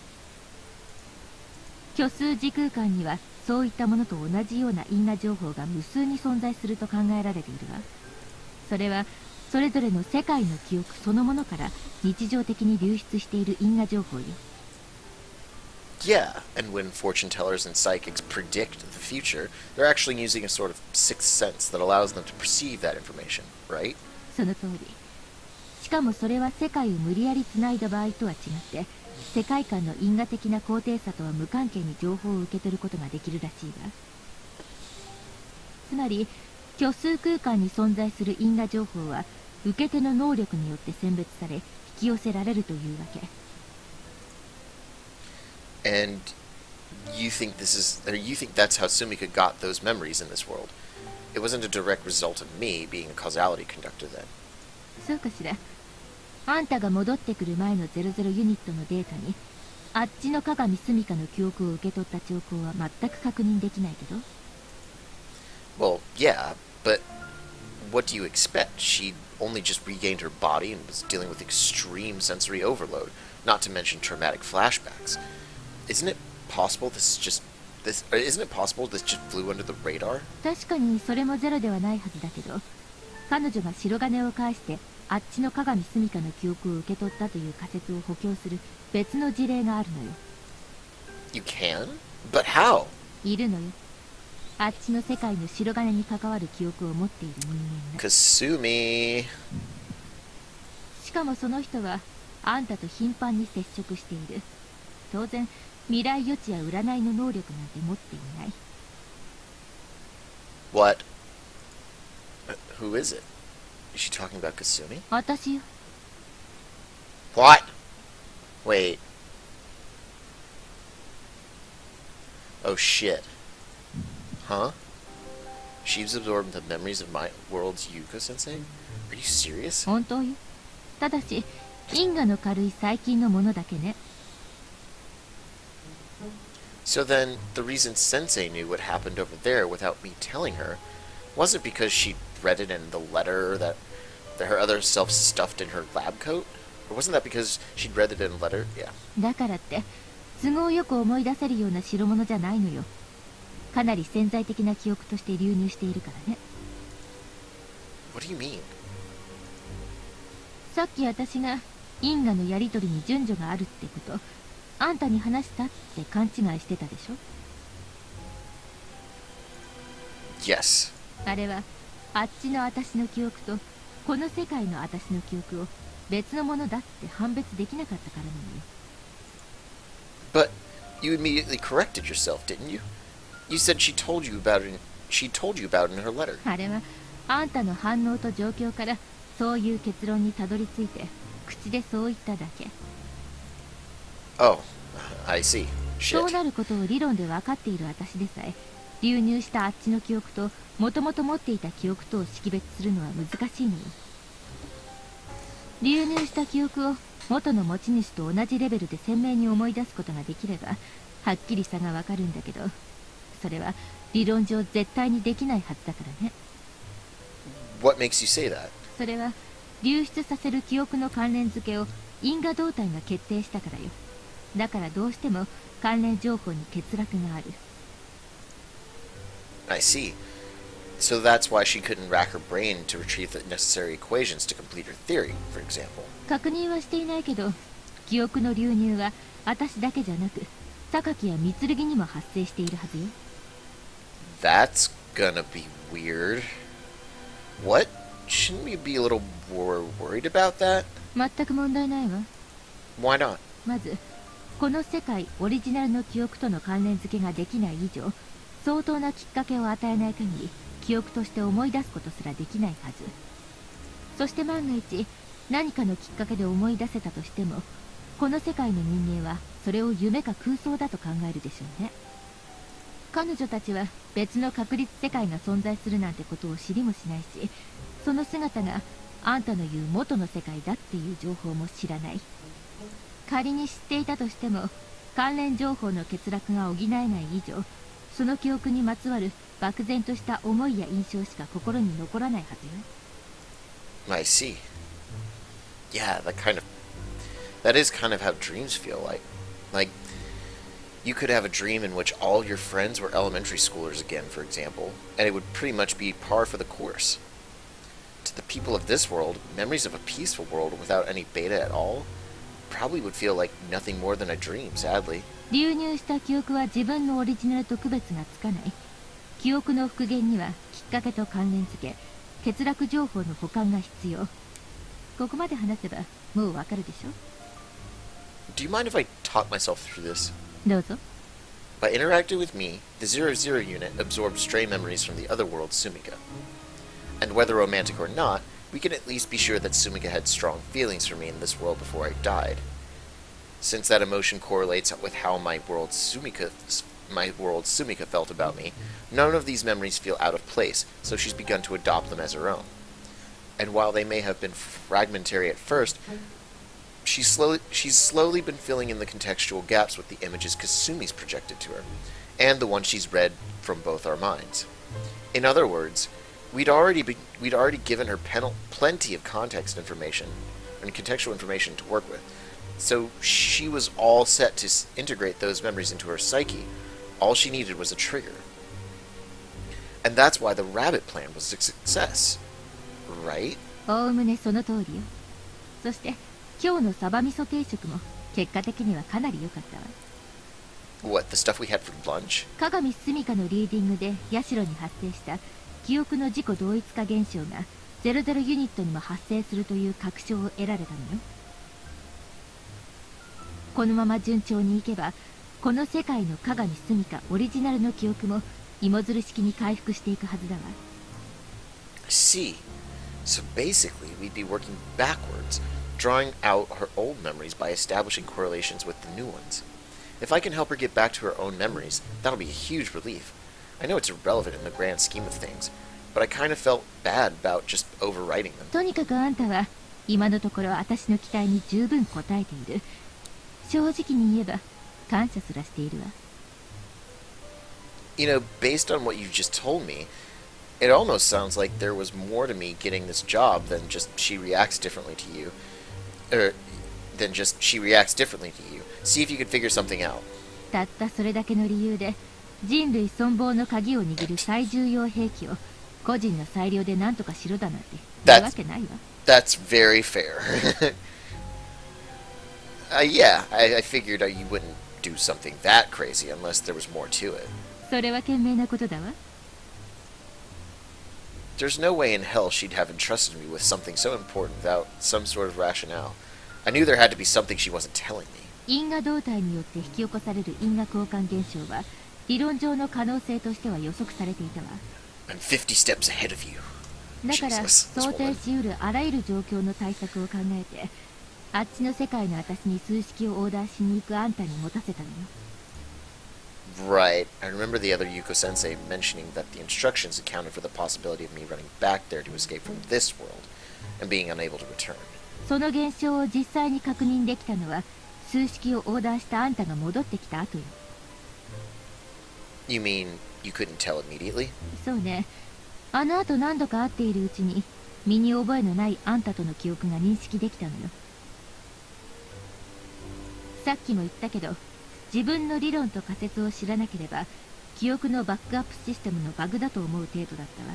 虚数時空間にはそういったものと同じような因果情報が無数に存在すると考えられているわ。それはそれぞれの世界の記憶そのものから日常的に流出している因果情報よ。Yeah, and when fortune tellers and psychics predict the future, they're actually using a sort of sixth sense that allows them to perceive that information, right? その通り。しかもそれは世界を無理やり繋いだ場合とは違って、世界観の因果的な高低差とは無関係に情報を受け取ることができるらしいわ。つまり虚数空間に存在する因果情報は受け手の能力によって選別され引き寄せられるというわけ。And you think that's how Sumika got those memories in this world? It wasn't a direct result of me being a causality conductor then. そうかしら。あんたが戻ってくる前の00ユニットのデータにあっちの鏡住処の記憶を受け取った兆候は全く確認できないけど。 Well, yeah, but what do you expect? She only just regained her body and was dealing with extreme sensory overload, not to mention traumatic flashbacks. Isn't it possible this just flew under the radar? 確かにそれもゼロではないはずだけど、彼女が白金を介してあっちの鏡住処の記憶を受け取ったという仮説を補強する別の事例があるのよ。 You can? But how? いるのよ。あっちの世界の白金に関わる記憶を持っている人間が。 Kasumi. しかもその人はあんたと頻繁に接触している。当然未来予知や占いの能力なんて持っていない。 What? Who is it? Is she talking about Kasumi? 私よ。 What? Wait. Oh shit. Huh? She's absorbed the memories of my world's Yuko-sensei? Are you serious? 本当よ。ただし因果の軽い細菌のものだけね。 So then, the reason Sensei knew what happened over there without me telling her wasn't because she read it in the letter that her other self stuffed in her lab coat? Or wasn't that because she'd read it in a letter? Yeah. だからって都合よく思い出せるような代物じゃないのよ。かなり潜在的な記憶として流入しているからね。 What do you mean? さっき私が因果のやり取りに順序があるってことあんたに話したって勘違いしてたでしょ。 Yes. あれはあっちの私の記憶とこの世界の私の記憶を別のものだって判別できなかったからなのよ。 But you immediately corrected yourself, didn't you? You said she told you about it. She told you about it in her letter. あれはあんたの反応と状況からそういう結論にたどり着いて口でそう言っただけ。 Oh, I see. そう Shit. なることを理論で分かっている私でさえ流入したあっちの記憶ともともと持っていた記憶とを識別するのは難しいのよ。流入した記憶を元の持ち主と同じレベルで鮮明に思い出すことができればはっきり差が分かるんだけど、それは理論上絶対にできないはずだからね。 What makes you say that? それは流出させる記憶の関連付けを因果動態が決定したからよ。だからどうしても関連情報に欠落がある。 I see. So that's why she couldn't rack her brain to retrieve the necessary equations to complete her theory, for example. 確認はしていないけど記憶の流入は私だけじゃなく榊や三剣にも発生しているはずよ。 That's gonna be weird. What? Shouldn't we be a little more worried about that? 全く問題ないわ。 Why not? まずこの世界オリジナルの記憶との関連付けができない以上相当なきっかけを与えない限り記憶として思い出すことすらできないはず。そして万が一何かのきっかけで思い出せたとしてもこの世界の人間はそれを夢か空想だと考えるでしょうね。彼女たちは別の確率世界が存在するなんてことを知りもしないし、その姿があんたの言う元の世界だっていう情報も知らない。仮に知っていたとしても関連情報の欠落が補えない以上その記憶にまつわる漠然とした思いや印象しか心に残らないはずよ。 I see. Yeah, that is kind of how dreams feel like. Like, you could have a dream in which all your friends were elementary schoolers again, for example, and it would pretty much be par for the course. To the people of this world, memories of a peaceful world without any beta at all probably would feel like nothing more than a dream, sadly. 流入した記憶は自分のオリジナルと区別がつかない。記憶の復元にはきっかけと関連付け欠落情報の保管が必要。ここまで話せばもうわかるでしょ。 Do you mind if I talk myself through this? どうぞ。 By interacting with me, the 00 unit absorbs stray memories from the other world, Sumika. And whether romantic or not, we can at least be sure that Sumika had strong feelings for me in this world before I died. Since that emotion correlates with how my world Sumika felt about me, none of these memories feel out of place, so she's begun to adopt them as her own. And while they may have been fragmentary at first, she's slowly been filling in the contextual gaps with the images Kasumi's projected to her, and the ones she's read from both our minds. In other words, we'd already given her plenty of context information and contextual information to work with, so she was all set to integrate those memories into her psyche. All she needed was a trigger. And that's why the rabbit plan was a success, right? おおむねその通りよ。そして今日のサバ味噌定食も結果的にはかなり良かったわ。 What, the stuff we had for lunch? 鏡隅かのリーディングで社に発生した記憶の自己同一化現象が00ユニットにも発生するという確証を得られたのよ。このまま順調にいけばこの世界の鏡隅かオリジナルの記憶も芋づる式に回復していくはずだわ。 I see. So basically, we'd be working backwards, drawing out her old memories by establishing correlations with the new ones. If I can help her get back to her own memories, that'll be a huge relief. I know it's irrelevant in the grand scheme of things, but I kind of felt bad about just overwriting them. とにかくあんたは今のところ私の期待に十分応えている。正直に言えば感謝すらしているわ。 You know, based on what you just told me, it almost sounds like there was more to me getting this job than just she reacts differently to you. Than just she reacts differently to you. See if you could figure something out. たったそれだけの理由で人類存亡の鍵を握る最重要兵器を個人の裁量で何とかしろだなんて言うわけないわ。 That's very fair. Yeah, I figured you wouldn't do something that crazy unless there was more to it. それは賢明なことだわ。 There's no way in hell she'd have entrusted me with something so important without some sort of rationale. I knew there had to be something she wasn't telling me. 因果動態によって引き起こされる因果交換現象は理論上の可能性としては予測されていたわ。 I'm 50 steps ahead of you. だから Jesus, this 想定 woman. しうるあらゆる状況の対策を考えて、あっちの世界の私に数式をオーダーしに行くあんたに持たせたのよ。 Right. I remember the other Yuko sensei mentioning that the instructions accounted for the possibility of me running back there to escape from this world and being unable to return. その現象を実際に確認できたのは数式をオーダーしたあんたが戻ってきた後よ。 You mean you couldn't tell immediately? そうね。あの後何度か会っているうちに身に覚えのないあんたとの記憶が認識できたのよ。さっきも言ったけど、自分の理論と仮説を知らなければ記憶のバックアップシステムのバグだと思う程度だったわ。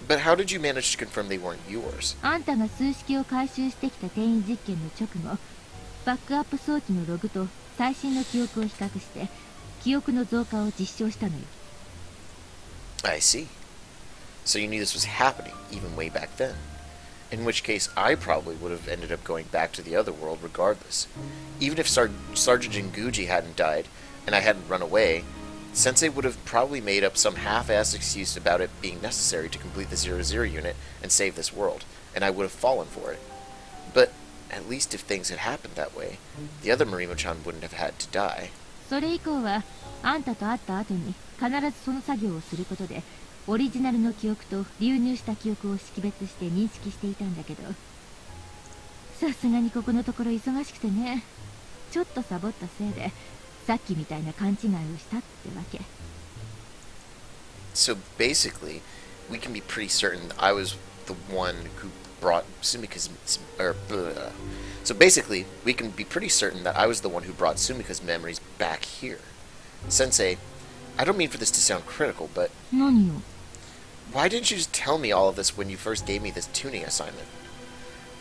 But how did you manage to confirm they weren't yours? あんたが数式を回収してきた転移実験の直後、バックアップ装置のログと最新の記憶を比較して記憶の増加を実証したのよ。 I see. So you knew this was happening, even way back then. In which case, I probably would have ended up going back to the other world regardless. Even if Sergeant Jinguji hadn't died, and I hadn't run away, Sensei would have probably made up some half-assed excuse about it being necessary to complete the 00 unit and save this world, and I would have fallen for it. But at least if things had happened that way, the other Marimo-chan wouldn't have had to die. それ以降はあんたと会った後に必ずその作業をすることでオリジナルの記憶と流入した記憶を識別して認識していたんだけど、さすがにここのところ忙しくてね、ちょっとサボったせいでさっきみたいな勘違いをしたってわけ。 So basically, we can be pretty certain that I was the one who brought Sumika's... So basically, we can be pretty certain that I was the one who brought Sumika's memories back here. Sensei, I don't mean for this to sound critical, but 何よ。 why didn't you just tell me all of this when you first gave me this tuning assignment?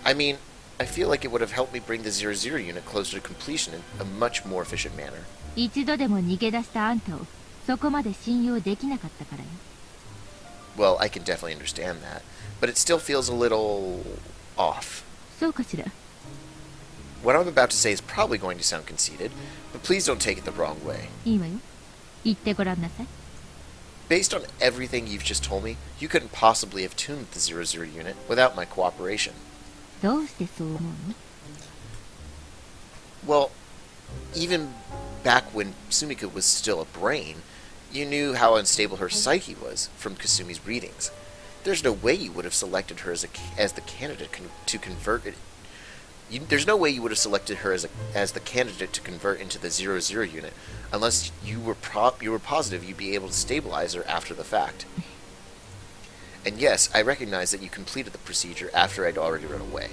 I mean, I feel like it would have helped me bring the 00 unit closer to completion in a much more efficient manner. 一度でも逃げ出したあんたをそこまで信用できなかったからよ。 Well, I can definitely understand that, but it still feels a little off. そうかしら。 What I'm about to say is probably going to sound conceited, but please don't take it the wrong way. いいわよ。言ってごらんなさい。 Based on everything you've just told me, you couldn't possibly have tuned the 00 unit without my cooperation. どうしてそう思うの？ Well, even back when Sumika was still a brain, you knew how unstable her psyche was from Kasumi's readings. There's no way you would have selected her as the candidate to convert it. There's no way you would have selected her as the candidate to convert into the 00 unit unless you were positive you'd be able to stabilize her after the fact. And yes, I recognize that you completed the procedure after I'd already run away,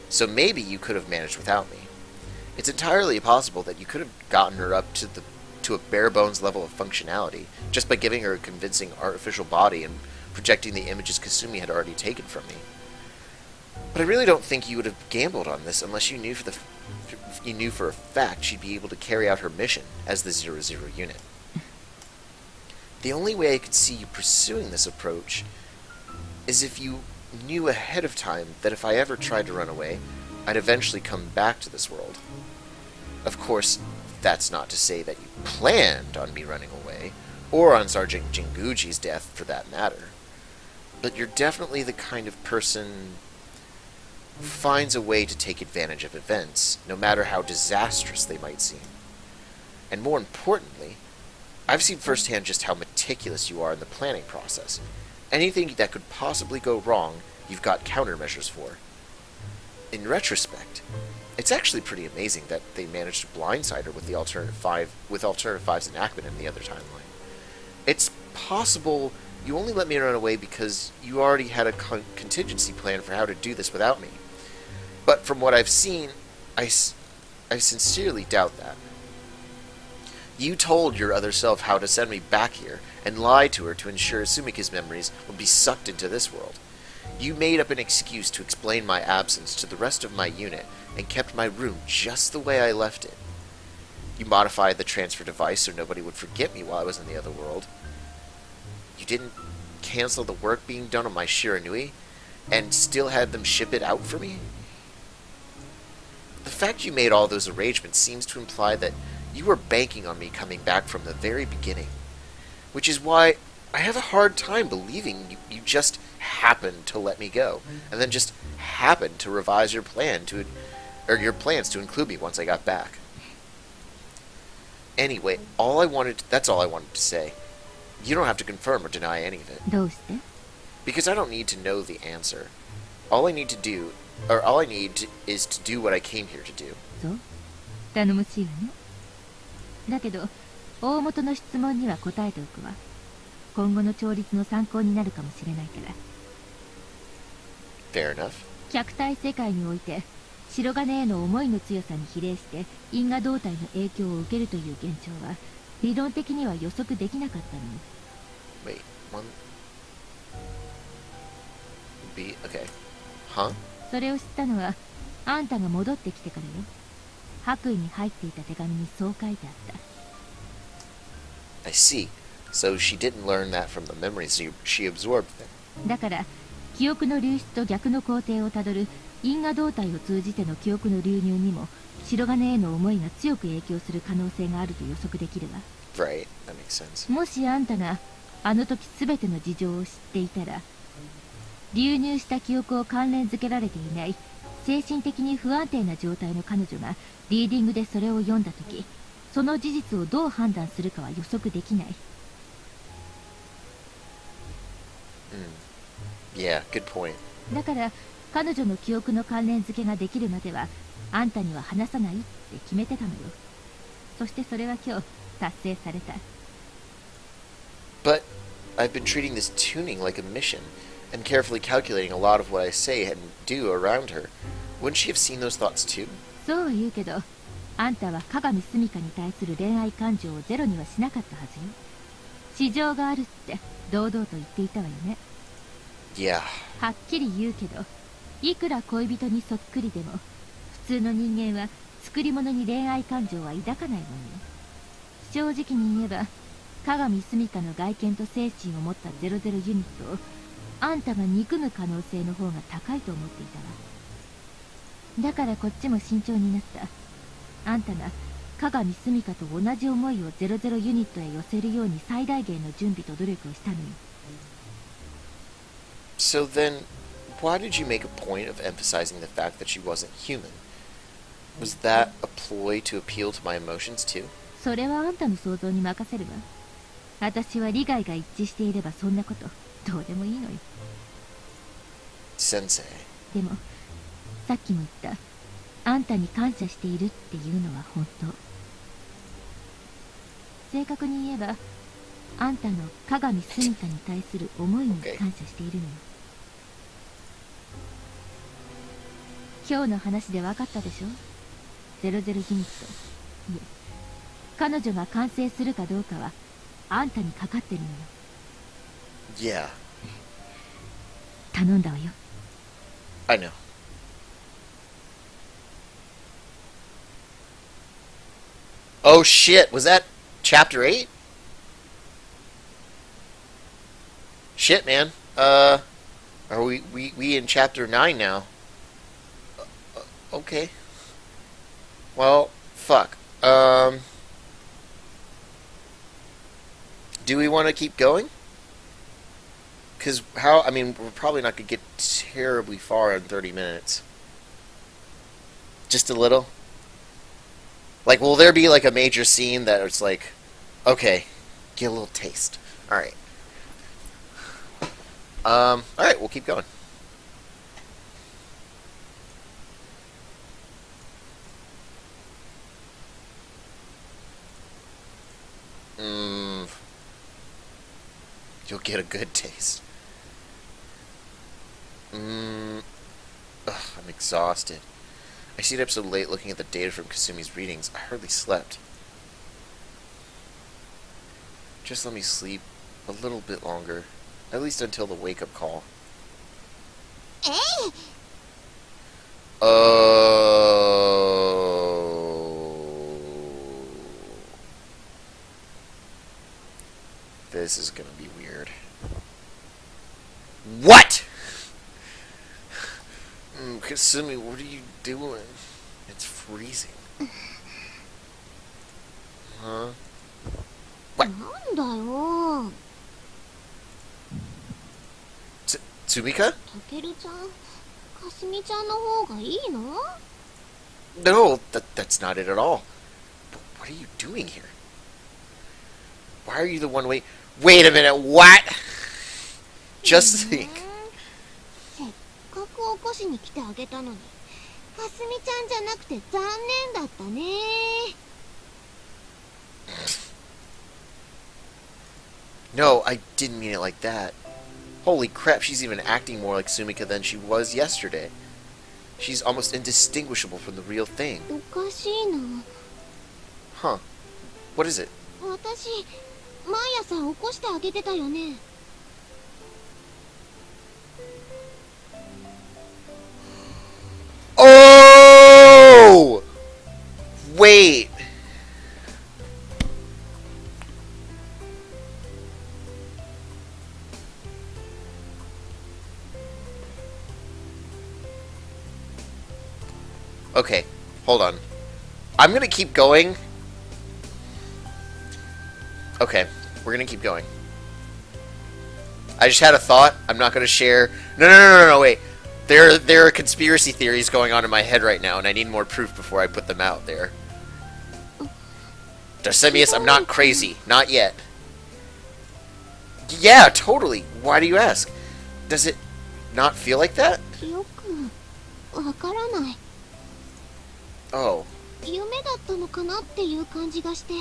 so maybe you could have managed without me. It's entirely possible that you could have gotten her up to a bare-bones level of functionality just by giving her a convincing artificial body and projecting the images Kasumi had already taken from me. But I really don't think you would have gambled on this unless you knew for a fact she'd be able to carry out her mission as the 00 unit. The only way I could see you pursuing this approach is if you knew ahead of time that if I ever tried to run away, I'd eventually come back to this world. Of course, that's not to say that you planned on me running away, or on Sergeant Jinguji's death for that matter. But you're definitely the kind of person who finds a way to take advantage of events, no matter how disastrous they might seem. And more importantly, I've seen firsthand just how meticulous you are in the planning process. Anything that could possibly go wrong, you've got countermeasures for. In retrospect, it's actually pretty amazing that they managed to blindside her with the Alternative 5's enactment in the other timeline. It's possible you only let me run away because you already had a contingency plan for how to do this without me. But from what I've seen, I sincerely doubt that. You told your other self how to send me back here, and lied to her to ensure Sumika's memories would be sucked into this world. You made up an excuse to explain my absence to the rest of my unit, and kept my room just the way I left it. You modified the transfer device so nobody would forget me while I was in the other world. You didn't cancel the work being done on my Shiranui, and still had them ship it out for me? The fact you made all those arrangements seems to imply that you were banking on me coming back from the very beginning. Which is why I have a hard time believing you just happened to let me go, and then just happened to revise your plans to include me once I got back. Anyway, that's all I wanted to say. You don't have to confirm or deny any of it. どうして？ Because I don't need to know the answer. All I need is to do what I came here to do. そう。頼もしいわね。だけど、大元の質問には答えておくわ。今後の調律の参考になるかもしれないから。Fair enough. 客体世界において、白金への思いの強さに比例して因果動態の影響を受けるという現象は、理論的には予測できなかったの。Wait, one... B, okay. Huh? それを知ったのは、あんたが戻ってきてからよ。白衣に入っていた手紙にそう書いてあった。I see. So she didn't learn that from the memories she absorbed then. だから、記憶の流出と逆の工程をたどる因果動態を通じての記憶の流入にも、白金への思いが強く影響する可能性があると予測できるわ。Right, that makes sense. もしあんたがあの時全ての事情を知っていたら、流入した記憶を関連づけられていない精神的に不安定な状態の彼女がリーディングでそれを読んだ時、その事実をどう判断するかは予測できない。Yeah, good point. だから彼女の記憶の関連づけができるまではあんたには話さないって決めてたのよ。そしてそれは今日達成された。But I've been treating this tuning like a mission, and carefully calculating a lot of what I say and do around her. Wouldn't she have seen those thoughts too? そうは言うけど、あんたは鏡澄香に対する恋愛感情をゼロにはしなかったはずよ。市場があるって堂々と言っていたわよね。Yeah. はっきり言うけど、いくら恋人にそっくりでも、普通の人間は作り物に恋愛感情は抱かないわよ。正直に言えば、鏡澄香の外見と精神を持った00ユニットをあんたが憎む可能性の方が高いと思っていたわ。だからこっちも慎重になった。あんたが鏡澄香と同じ思いを00ユニットへ寄せるように最大限の準備と努力をしたのよ。So then, why did you make a point of emphasizing the fact that she wasn't human? Was that a ploy to appeal to my emotions too? それはあんたの想像に任せるわ。私は利害が一致していればそんなことどうでもいいのよ。Sensei. でもさっきも言った、あんたに感謝しているっていうのは本当。正確に言えば、あんたの鏡澄香に対する思いに感謝しているのよ。今日の話で分かったでしょ。00ユニット、いえ、彼女が完成するかどうかはあんたにかかってるのよ。Yeah. 頼んだわよ。I know. Oh shit, was that chapter 8? Shit, man. Are we in chapter 9 now? Okay. Well, fuck. Do we want to keep going? Because I mean, we're probably not going to get terribly far in 30 minutes. Just a little? Like, will there be, like, a major scene that it's like, okay, get a little taste. Alright. Alright, we'll keep going. You'll get a good taste. Ugh, I'm exhausted. I stayed up so late looking at the data from Kasumi's readings, I hardly slept. Just let me sleep a little bit longer. At least until the wake-up call.えい。Oh. This is gonna be weird. What? Kasumi, what are you doing? It's freezing. Huh? なんだよ。Tsumika? たけるちゃん、かすみちゃんの方がいいの？ No, that's not it at all. But what are you doing here? Why are you the one Wait a minute, what? Just think. せっかく起こしに来てあげたのに、かすみちゃんじゃなくて残念だったね。No, I didn't mean it like that. Holy crap, she's even acting more like Sumika than she was yesterday. She's almost indistinguishable from the real thing. おかしいな。 Huh. What is it? 私、毎朝起こしてあげてたよね。Oh! Wait. Okay, hold on. I'm gonna keep going. Okay, we're gonna keep going. I just had a thought. I'm not gonna share. No, wait. There are conspiracy theories going on in my head right now, and I need more proof before I put them out there. Darsemius, I'm not crazy. Not yet. Yeah, totally. Why do you ask? Does it not feel like that? よくわからない。 Oh. 夢だったのかなっていう感じがして。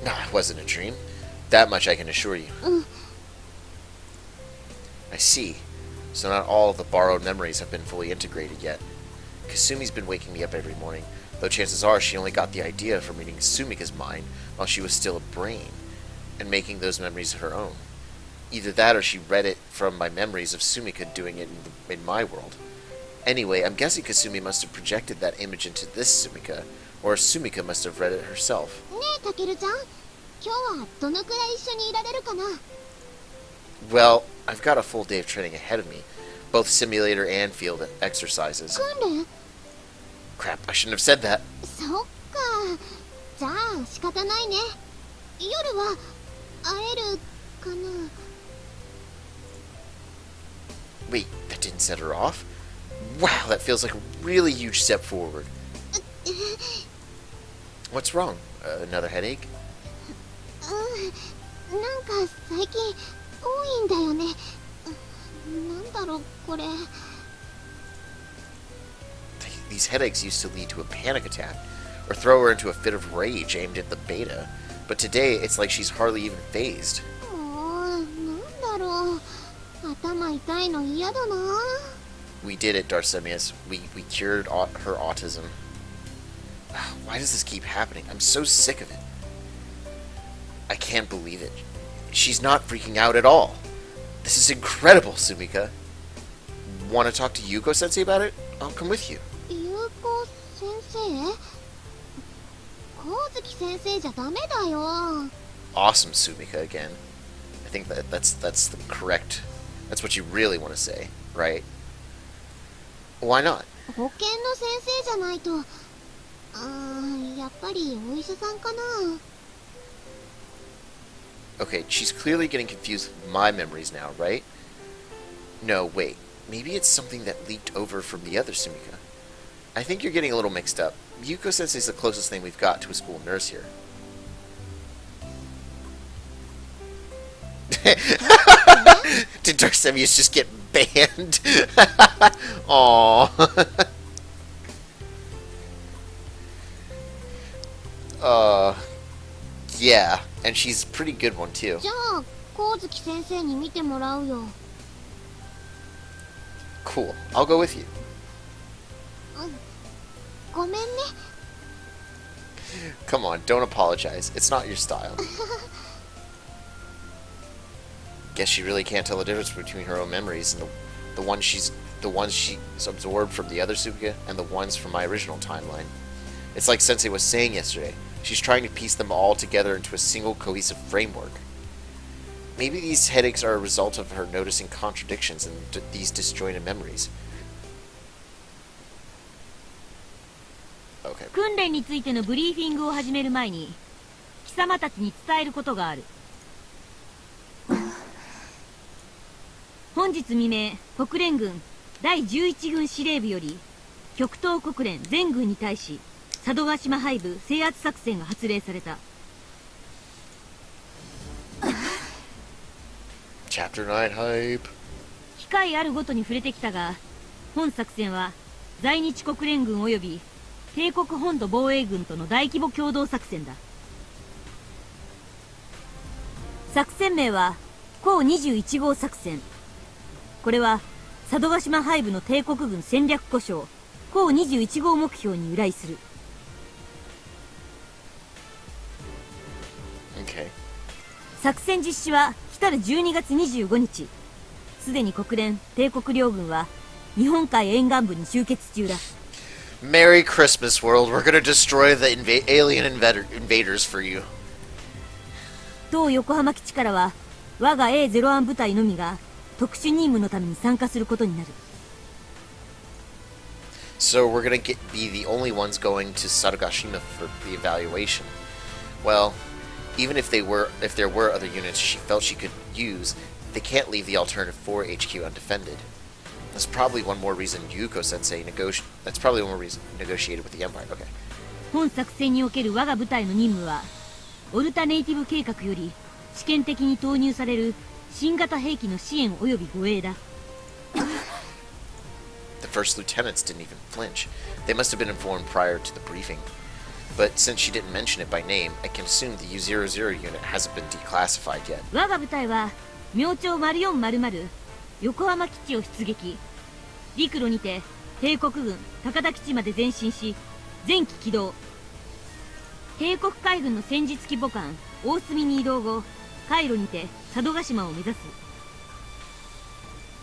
No, it wasn't a dream. That much I can assure you. I see. So not all of the borrowed memories have been fully integrated yet. Kasumi's been waking me up every morning, though chances are she only got the idea from reading Sumika's mind while she was still a brain, and making those memories her own. Either that or she read it from my memories of Sumika doing it in my world. Anyway, I'm guessing Kasumi must have projected that image into this Sumika, or Sumika must have read it herself. ねえ、たけるちゃん、今日はどのくらい一緒にいられるかな？ Well, I've got a full day of training ahead of me, both simulator and field exercises. 訓練？ Crap, I shouldn't have said that. そっか。じゃあ仕方ないね。夜は会えるかな？ Wait, that didn't set her off? Wow, that feels like a really huge step forward. What's wrong? Another headache? なんか最近多いんだよね。なんだろうこれ。 These headaches used to lead to a panic attack, or throw her into a fit of rage aimed at the beta. But today, it's like she's hardly even phased. もうなんだろう。頭痛いの嫌だな。 We did it, Darsemius. We cured her autism. Why does this keep happening? I'm so sick of it. I can't believe it. She's not freaking out at all. This is incredible, Sumika. Want to talk to Yuko-sensei about it? I'll come with you. ゆうこ先生？光月先生じゃダメだよ。 Awesome, Sumika, again. I think that's the correct... That's what you really want to say, right? Why not? 保健の先生じゃないと。やっぱりお医者さんかな。 Okay, she's clearly getting confused with my memories now, right? No, wait. Maybe it's something that leaked over from the other Sumika. I think you're getting a little mixed up. Yuko-sensei's the closest thing we've got to a school nurse here. Did Darsemius just get banned? Aww. Yeah, and she's a pretty good one too. じゃあ光月先生に見てもらうよ。 Cool. I'll go with you. ごめんね。Come on, don't apologize. It's not your style. Guess she really can't tell the difference between her own memories and the ones she's absorbed from the other Suga and the ones from my original timeline. It's like Sensei was saying yesterday. She's trying to piece them all together into a single cohesive framework. Maybe these headaches are a result of her noticing contradictions in these disjointed memories. Okay. 訓練についてのブリーフィングを始める前に貴様たちに伝えることがある。本日未明、国連軍第11軍司令部より極東国連全軍に対し佐渡島配部制圧作戦が発令された。Chapter 9 Hype. 機会あるごとに触れてきたが、本作戦は在日国連軍及び帝国本土防衛軍との大規模共同作戦だ。作戦名は甲21号作戦。これは佐渡島配部の帝国軍戦略故障甲21号目標に由来する。Okay. 作戦実施は来る12月25日。すでに国連帝国両軍は日本海沿岸部に集結中だ。Merry Christmas, world. We're gonna destroy the alien invaders for you. 当横浜基地からは我が A01 部隊のみが特殊任務のために参加することになる。So we're gonna be the only ones going to Sadagashima for the evaluation. Well, even if there were other units she felt she could use, they can't leave the Alternative 4 HQ undefended. That's probably one more reason Yuko-sensei negotiated with the Empire. Okay. 本作戦における我が部隊の任務はオルタネイティブ計画より試験的に投入される新型兵器の支援及び護衛だ。The first lieutenants didn't even flinch. They must have been informed prior to the briefing. But since she didn't mention it by name, I can assume the U00 unit hasn't been declassified yet. 我が部隊は明朝0400横浜基地を出撃。陸路にて帝国軍高田基地まで前進し前期起動。帝国海軍の戦術機母艦大隅に移動後、海路にて佐渡島を目指す。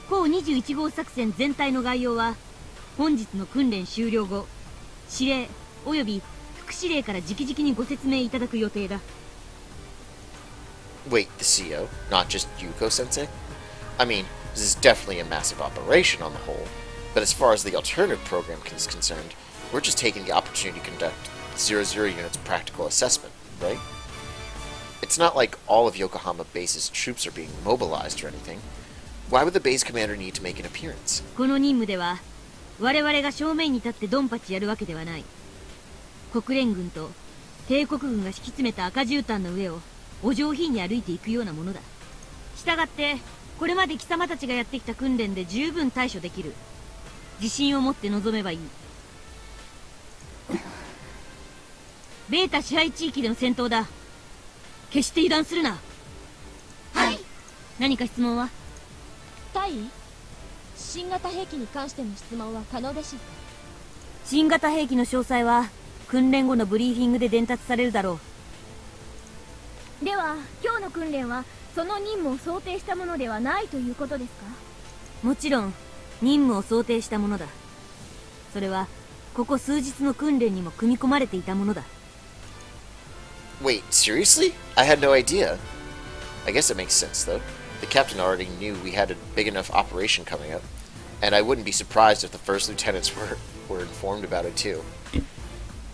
甲21号作戦全体の概要は本日の訓練終了後、司令及び副司令から直々にご説明いただく予定だ。Wait, the CO? Not just Yuko-sensei? I mean, this is definitely a massive operation on the whole, but as far as the alternative program is concerned, we're just taking the opportunity to conduct 00 unit's practical assessment, right? It's not like all of Yokohama base's troops are being mobilized or anything. Why would the base commander need to make an appearance? この任務では我々が正面に立ってドンパチやるわけではない。国連軍と帝国軍が敷き詰めた赤絨毯の上をお上品に歩いていくようなものだ。したがってこれまで貴様たちがやってきた訓練で十分対処できる。自信を持って臨めばいい。ベータ支配地域での戦闘だ。決して油断するな。はい。何か質問は？対新型兵器に関しての質問は可能でしょうか？新型兵器の詳細は訓練後のブリーフィングで伝達されるだろう。では今日の訓練はその任務を想定したものではないということですか？もちろん任務を想定したものだ。それはここ数日の訓練にも組み込まれていたものだ。Wait, seriously? I had no idea. I guess it makes sense, though. The captain already knew we had a big enough operation coming up, and I wouldn't be surprised if the first lieutenants were informed about it, too.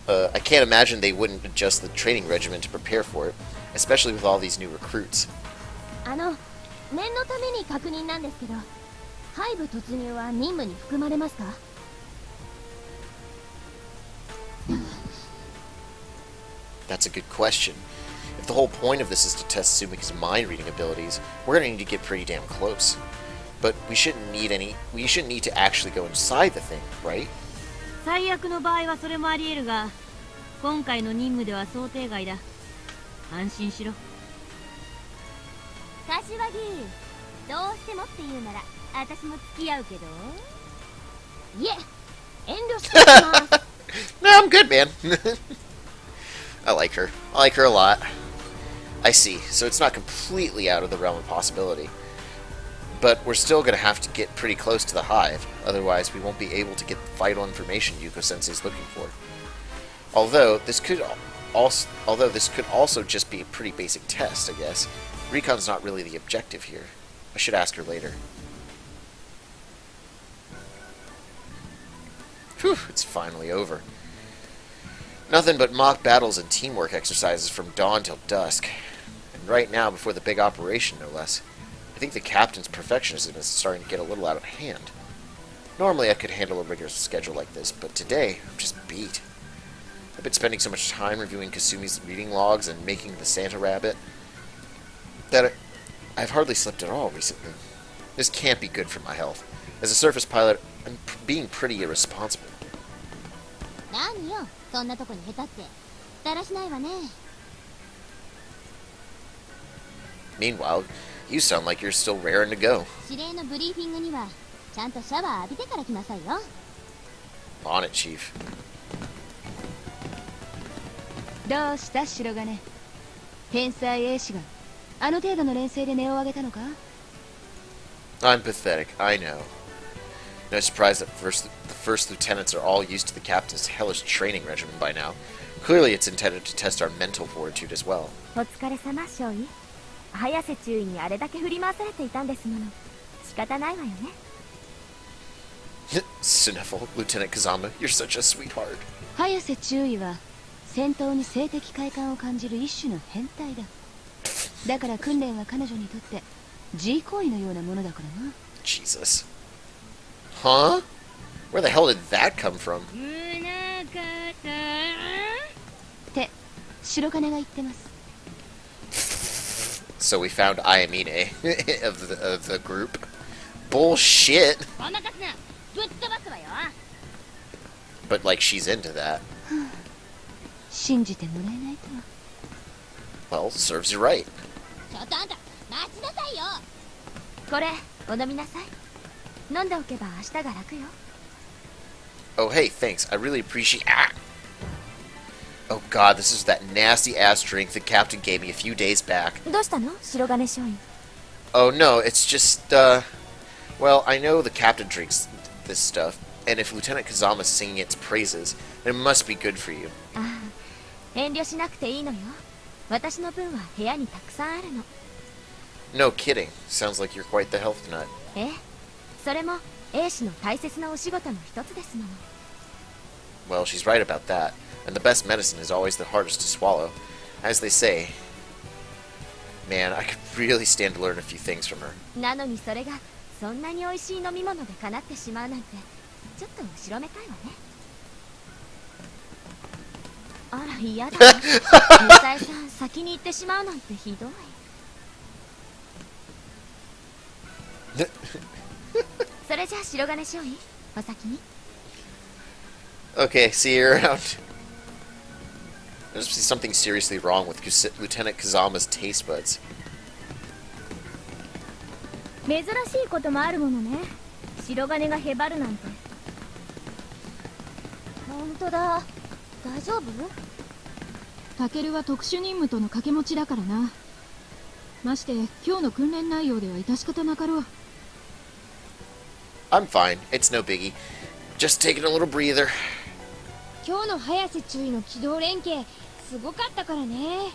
I can't imagine they wouldn't adjust the training regimen to prepare for it, especially with all these new recruits. 念のために確認なんですけど、背部突入は任務に含まれますか？That's a good question. If the whole point of this is to test Sumika's mind-reading abilities, we're gonna need to get pretty damn close. But we shouldn't need to actually go inside the thing, right? 最悪の場合はそれもあり得るが、今回の任務では想定外だ。安心しろ。柏木、どうしてもって言うなら私も付き合うけど。いえ、遠慮してます。No, I'm good, man. I like her. I like her a lot. I see. So it's not completely out of the realm of possibility. But we're still going to have to get pretty close to the hive. Otherwise, we won't be able to get the vital information Yuko-sensei's looking for. Although this could also just be a pretty basic test, I guess. Recon's not really the objective here. I should ask her later. Whew, it's finally over. Nothing but mock battles and teamwork exercises from dawn till dusk. And right now, before the big operation, no less. I think the captain's perfectionism is starting to get a little out of hand. Normally I could handle a rigorous schedule like this, but today, I'm just beat. I've been spending so much time reviewing Kasumi's reading logs and making the Santa rabbit that I've hardly slept at all recently. This can't be good for my health. As a surface pilot, I'm being pretty irresponsible. 何よ、そんなとこに下手って。だらしないわね。Meanwhile, you sound like you're still raring to go. 指令のブリーフィングにはちゃんとシャワー浴びてから来なさいよ。On it, Chief. どうした白金。天才英士があの程度の連成で音を上げたのか？ I'm pathetic, I know. No surprise that the first lieutenants are all used to the captain's hellish training regimen by now. Clearly it's intended to test our mental fortitude as well. お疲れ様、少尉。早瀬中尉にあれだけ振り回されていたんですもの。仕方ないわよね。Sniffle, Lieutenant Kazama, you're such a sweetheart. 早瀬中尉は戦闘に性的快感を感じる一種の変態だ。だから訓練は彼女にとって自慰行為のようなものだからな。Jesus. Huh? Where the hell did that come from? って白金が言ってます。 So we found Ayamine of the group. Bullshit. ごまかすな。ぶっ飛ばすわよ。 But like she's into that. 信じてもらえないとは。 Well, serves you right. ちょっとあんた待ちなさいよ。これ、お飲みなさい。飲んでおけば明日が楽よ。Oh, hey, thanks. I really appreciate... Ah! Oh god, this is that nasty-ass drink the captain gave me a few days back. どうしたの、白金少尉。 Oh, no, it's just, Well, I know the captain drinks this stuff, and if Lieutenant Kazama's singing its praises, then it must be good for you. ああ、遠慮しなくていいのよ。私の分は部屋にたくさんあるの。No kidding. Sounds like you're quite the health nut. ええ、それも英士の大切なお仕事の一つですもの。 Well, she's right about that. And the best medicine is always the hardest to swallow. As they say. Man, I could really stand to learn a few things from her. なのにそれがそんなに美味しい飲み物でかなってしまうなんてちょっと後ろめたいわね。あら嫌だ。ミサイさん先に行ってしまうなんてひどい。それじゃあ白金少尉、お先に。 Okay, see you around. There must be something seriously wrong with Lieutenant Kazama's taste buds. 珍しいこともあるものね。白金がへばるなんて。本当だ。大丈夫？タケルは特殊任務との掛け持ちだからな。まして今日の訓練内容では致し方なかろう。 I'm fine. It's no biggie. Just taking a little breather. 今日の早瀬中尉の機動連携すごかったからね。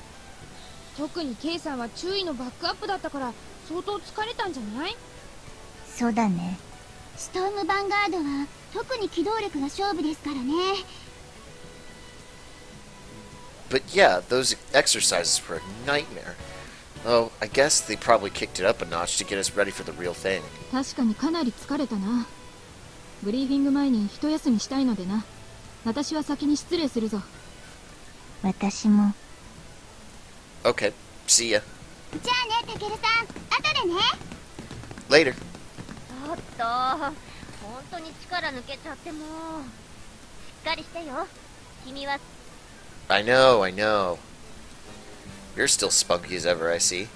特に K さんは中尉のバックアップだったから相当疲れたんじゃない？そうだね。ストームヴァンガードは特に機動力が勝負ですからね。 But yeah, those exercises were a nightmare. Oh, I guess they probably kicked it up a notch to get us ready for the real thing. 確かにかなり疲れたな。ブリーフィング前に一休みしたいのでな。私は先に失礼するぞ。私も。 Okay, see ya. じゃあね、タケルさん。後でね。 Later. ちょっと、本当に力抜けちゃってもう。しっかりしてよ。君は。 I know. You're still spunky as ever, I see.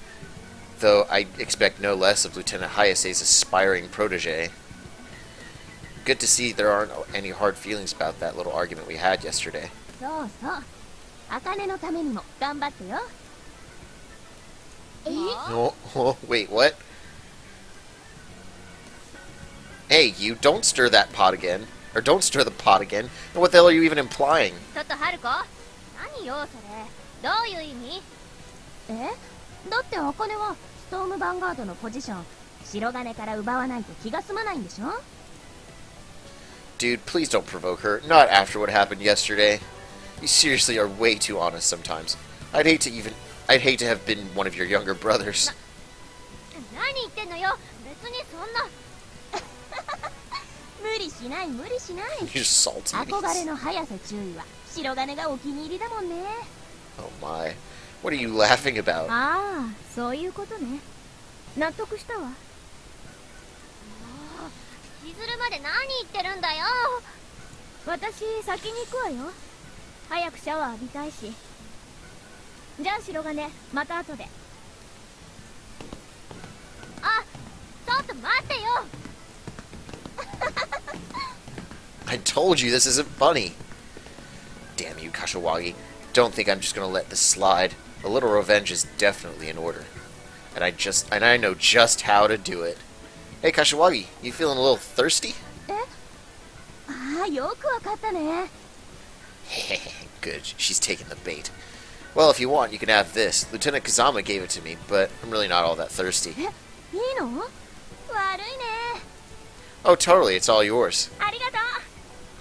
Though I expect no less of Lieutenant Hayase's aspiring protege. Good to see there aren't any hard feelings about that little argument we had yesterday. そうそう。茜のためにも頑張ってよ。Oh, wait, what? Hey, you, don't stir that pot again. Or don't stir the pot again. And what the hell are you even implying? ちょっとハルコ、何よそれ、どういう意味？だって茜はストームヴァンガードのポジション白金から奪わないと気が済まないんでしょ？ Dude, please don't provoke her. Not after what happened yesterday. You seriously are way too honest sometimes. I'd hate to have been one of your younger brothers. 何言ってんのよ、別にそんな。無理しない無理しない。 You're salty. 憧れの早瀬注意は白金がお気に入りだもんね。 Oh my. What are you laughing about? ああ、そういうことね。納得したわ。引きずるまで何言ってるんだよ。私先に行くわよ。早くシャワー浴びたいし。じゃあ白金、また後で。あ、ちょっと待ってよ。I told you this isn't funny. Damn you, Kashiwagi. Don't think I'm just gonna let this slide. A little revenge is definitely in order. And I know just how to do it. Hey, Kashiwagi, you feeling a little thirsty? ああ、よくわかったね。Good, she's taking the bait. Well, if you want, you can have this. Lieutenant Kazama gave it to me, but I'm really not all that thirsty. いいの？悪いね。Oh, totally, it's all yours. ありがとう。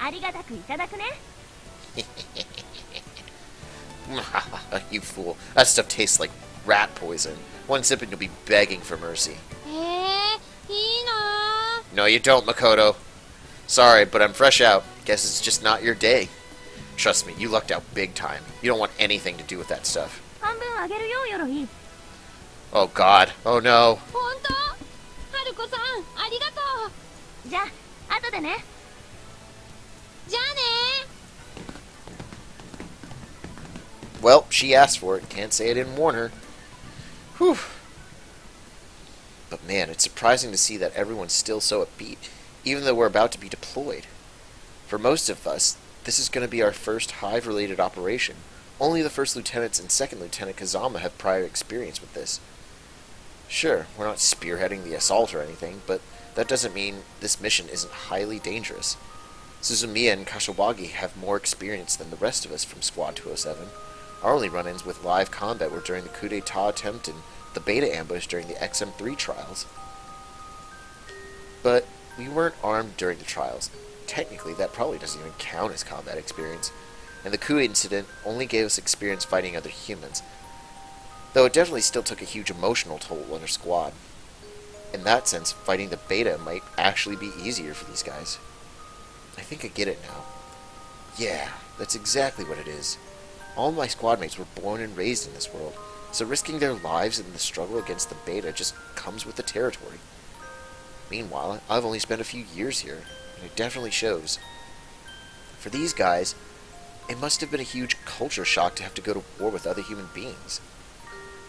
ありがたくいただくね。You fool. That stuff tastes like rat poison. One sip and you'll be begging for mercy. いいな No, you don't, Makoto. Sorry, but I'm fresh out. Guess it's just not your day. Trust me, you lucked out big time. You don't want anything to do with that stuff. 半分あげるよ、鎧。Oh god. Oh no. 本当？ハルコさん、ありがとう。じゃあ、後でね。じゃあね Well, she asked for it. Can't say I didn't warn her. Whew. But man, it's surprising to see that everyone's still so upbeat, even though we're about to be deployed. For most of us, this is going to be our first Hive-related operation. Only the First Lieutenants and Second Lieutenant Kazama have prior experience with this. Sure, we're not spearheading the assault or anything, but that doesn't mean this mission isn't highly dangerous. Suzumiya and Kashiwagi have more experience than the rest of us from Squad 207. Our only run-ins with live combat were during the coup d'etat attempt and the beta ambush during the XM3 trials. But we weren't armed during the trials. Technically, that probably doesn't even count as combat experience. And the coup incident only gave us experience fighting other humans. Though it definitely still took a huge emotional toll on our squad. In that sense, fighting the beta might actually be easier for these guys. I think I get it now. Yeah, that's exactly what it is. All my squad mates were born and raised in this world, so risking their lives in the struggle against the beta just comes with the territory. Meanwhile, I've only spent a few years here, and it definitely shows. For these guys, it must have been a huge culture shock to have to go to war with other human beings.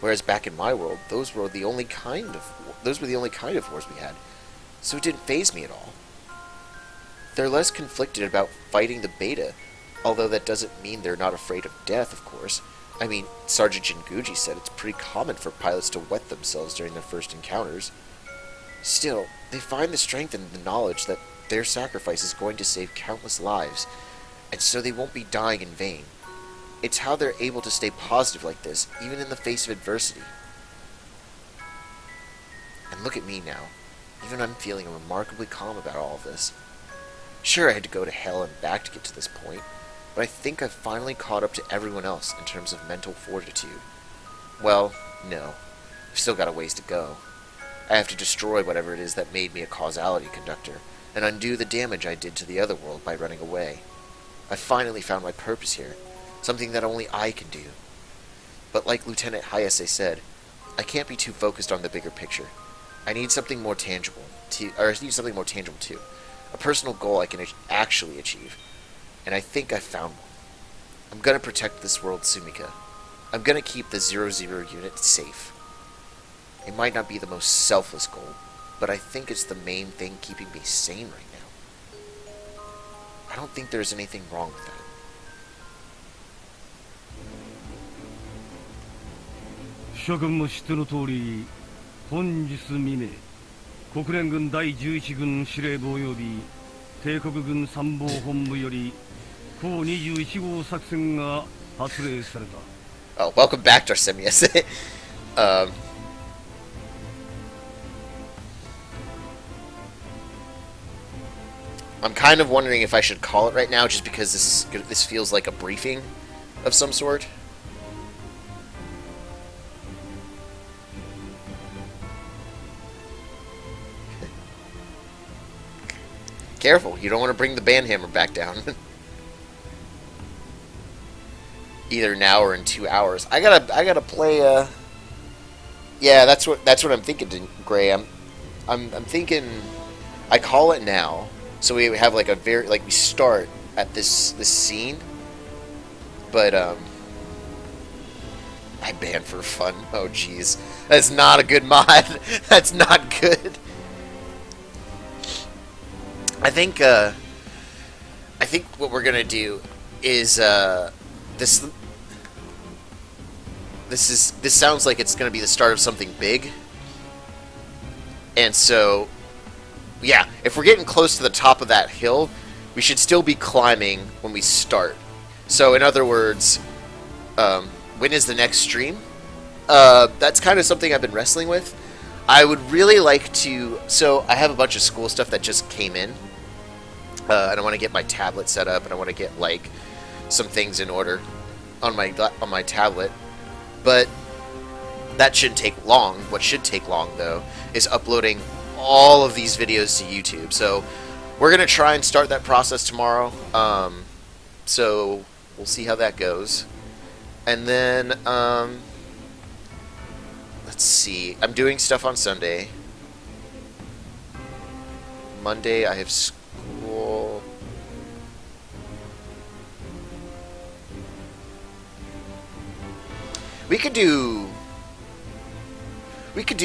Whereas back in my world, those were the only kind of wars we had, so it didn't faze me at all. They're less conflicted about fighting the beta, although that doesn't mean they're not afraid of death, of course. I mean, Sergeant Jinguji said it's pretty common for pilots to wet themselves during their first encounters. Still, they find the strength in the knowledge that their sacrifice is going to save countless lives, and so they won't be dying in vain. It's how they're able to stay positive like this, even in the face of adversity. And look at me now. Even I'm feeling remarkably calm about all of this. Sure, I had to go to hell and back to get to this point, but I think I've finally caught up to everyone else in terms of mental fortitude. Well, no. I've still got a ways to go. I have to destroy whatever it is that made me a causality conductor, and undo the damage I did to the other world by running away. I've finally found my purpose here, something that only I can do. But like Lieutenant Hayase said, I can't be too focused on the bigger picture. I need something more tangible, too. A personal goal I can actually achieve. And I think I've found one. I'm gonna protect this world, Sumika. I'm gonna keep the 00 unit safe. It might not be the most selfless goal, but I think it's the main thing keeping me sane right now. I don't think there's anything wrong with that. 諸君も知っての通り、本日未明、国連軍第11軍司令部及び帝国軍参謀本部より高21号作戦が発令された。 Oh, welcome back, Darsemius. I'm kind of wondering if I should call it right now, just because this feels like a briefing of some sort. Careful, you don't want to bring the banhammer back down. Either now or in 2 hours. I gotta play. Yeah, that's what I'm thinking, Gray. I'm thinking. I call it now, so we have like a we start at this scene. But I banned for fun. Oh jeez, that's not a good mod. That's not good. I think what we're gonna do is this sounds like it's gonna be the start of something big, and so yeah, if we're getting close to the top of that hill, we should still be climbing when we start. So in other words, when is the next stream? That's kind of something I've been wrestling with. I would really like to. So I have a bunch of school stuff that just came in. And I want to get my tablet set up, and I want to get like some things in order on my tablet. But that shouldn't take long. What should take long though is uploading all of these videos to YouTube. So we're gonna try and start that process tomorrow. So we'll see how that goes. And then let's see. I'm doing stuff on Sunday. Monday I have school. We could do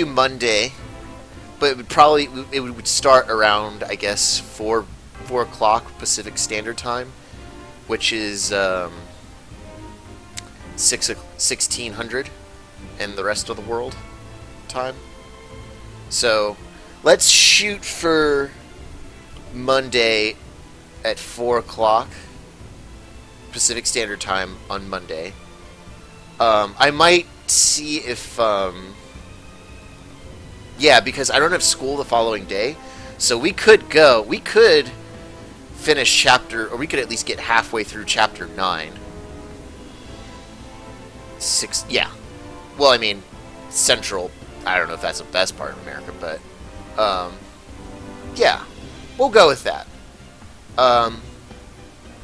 Monday, but it would start around, I guess, 4 o'clock Pacific Standard Time, which is 1600 in the rest of the world time. So let's shoot for Monday at 4 o'clock Pacific Standard Time on Monday. I might see if yeah, because I don't have school the following day, so we could finish chapter, or we could at least get halfway through chapter 9. Yeah. Well, I mean, Central, I don't know if that's the best part of America, but yeah, we'll go with that.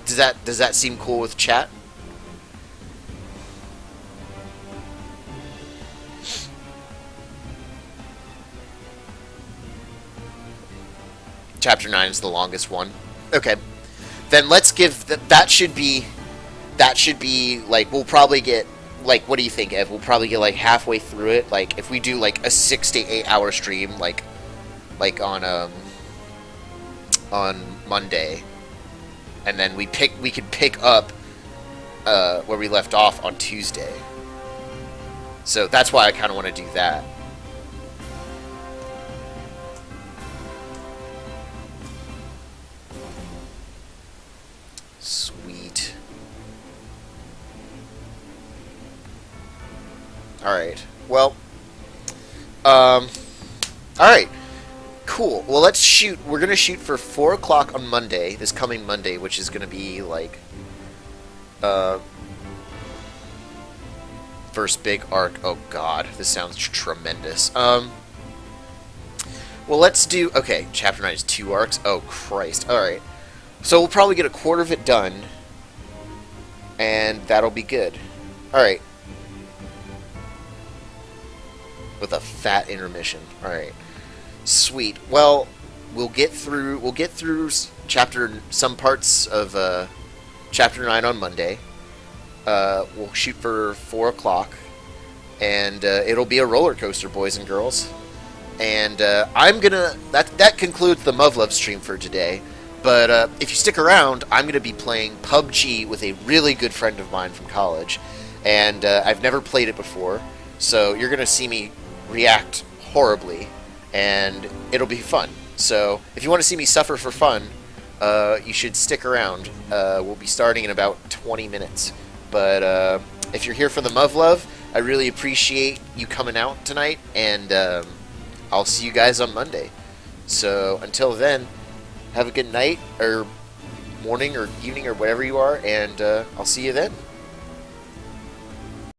Does that seem cool with chat? Chapter 9 is the longest one. Okay. Then let's give that should be like, we'll probably get, like, what do you think, Ev? We'll probably get like halfway through it. Like if we do like a 6 to 8 hour stream, like on Monday, and then we could pick up where we left off on Tuesday. So that's why I kind of want to do that. Sweet. Alright. Well. Alright. Cool. Well, let's shoot. We're going to shoot for 4 o'clock on Monday, this coming Monday, which is going to be, like, first big arc. Oh, God. This sounds tremendous. Well, let's do... Okay, Chapter 9 is 2 arcs. Oh, Christ. Alright. So we'll probably get a quarter of it done, and that'll be good. Alright. With a fat intermission. Alright. Sweet. Well, we'll get through some parts of Chapter 9 on Monday. We'll shoot for 4 o'clock, and it'll be a roller coaster, boys and girls. And that concludes the Muv-Luv stream for today. But if you stick around, I'm going to be playing PUBG with a really good friend of mine from college. And I've never played it before. So you're going to see me react horribly, and it'll be fun. So if you want to see me suffer for fun, you should stick around. We'll be starting in about 20 minutes. But if you're here for the Muv-Luv, I really appreciate you coming out tonight, and I'll see you guys on Monday. So until then, have a good night, or morning, or evening, or whatever you are, and I'll see you then.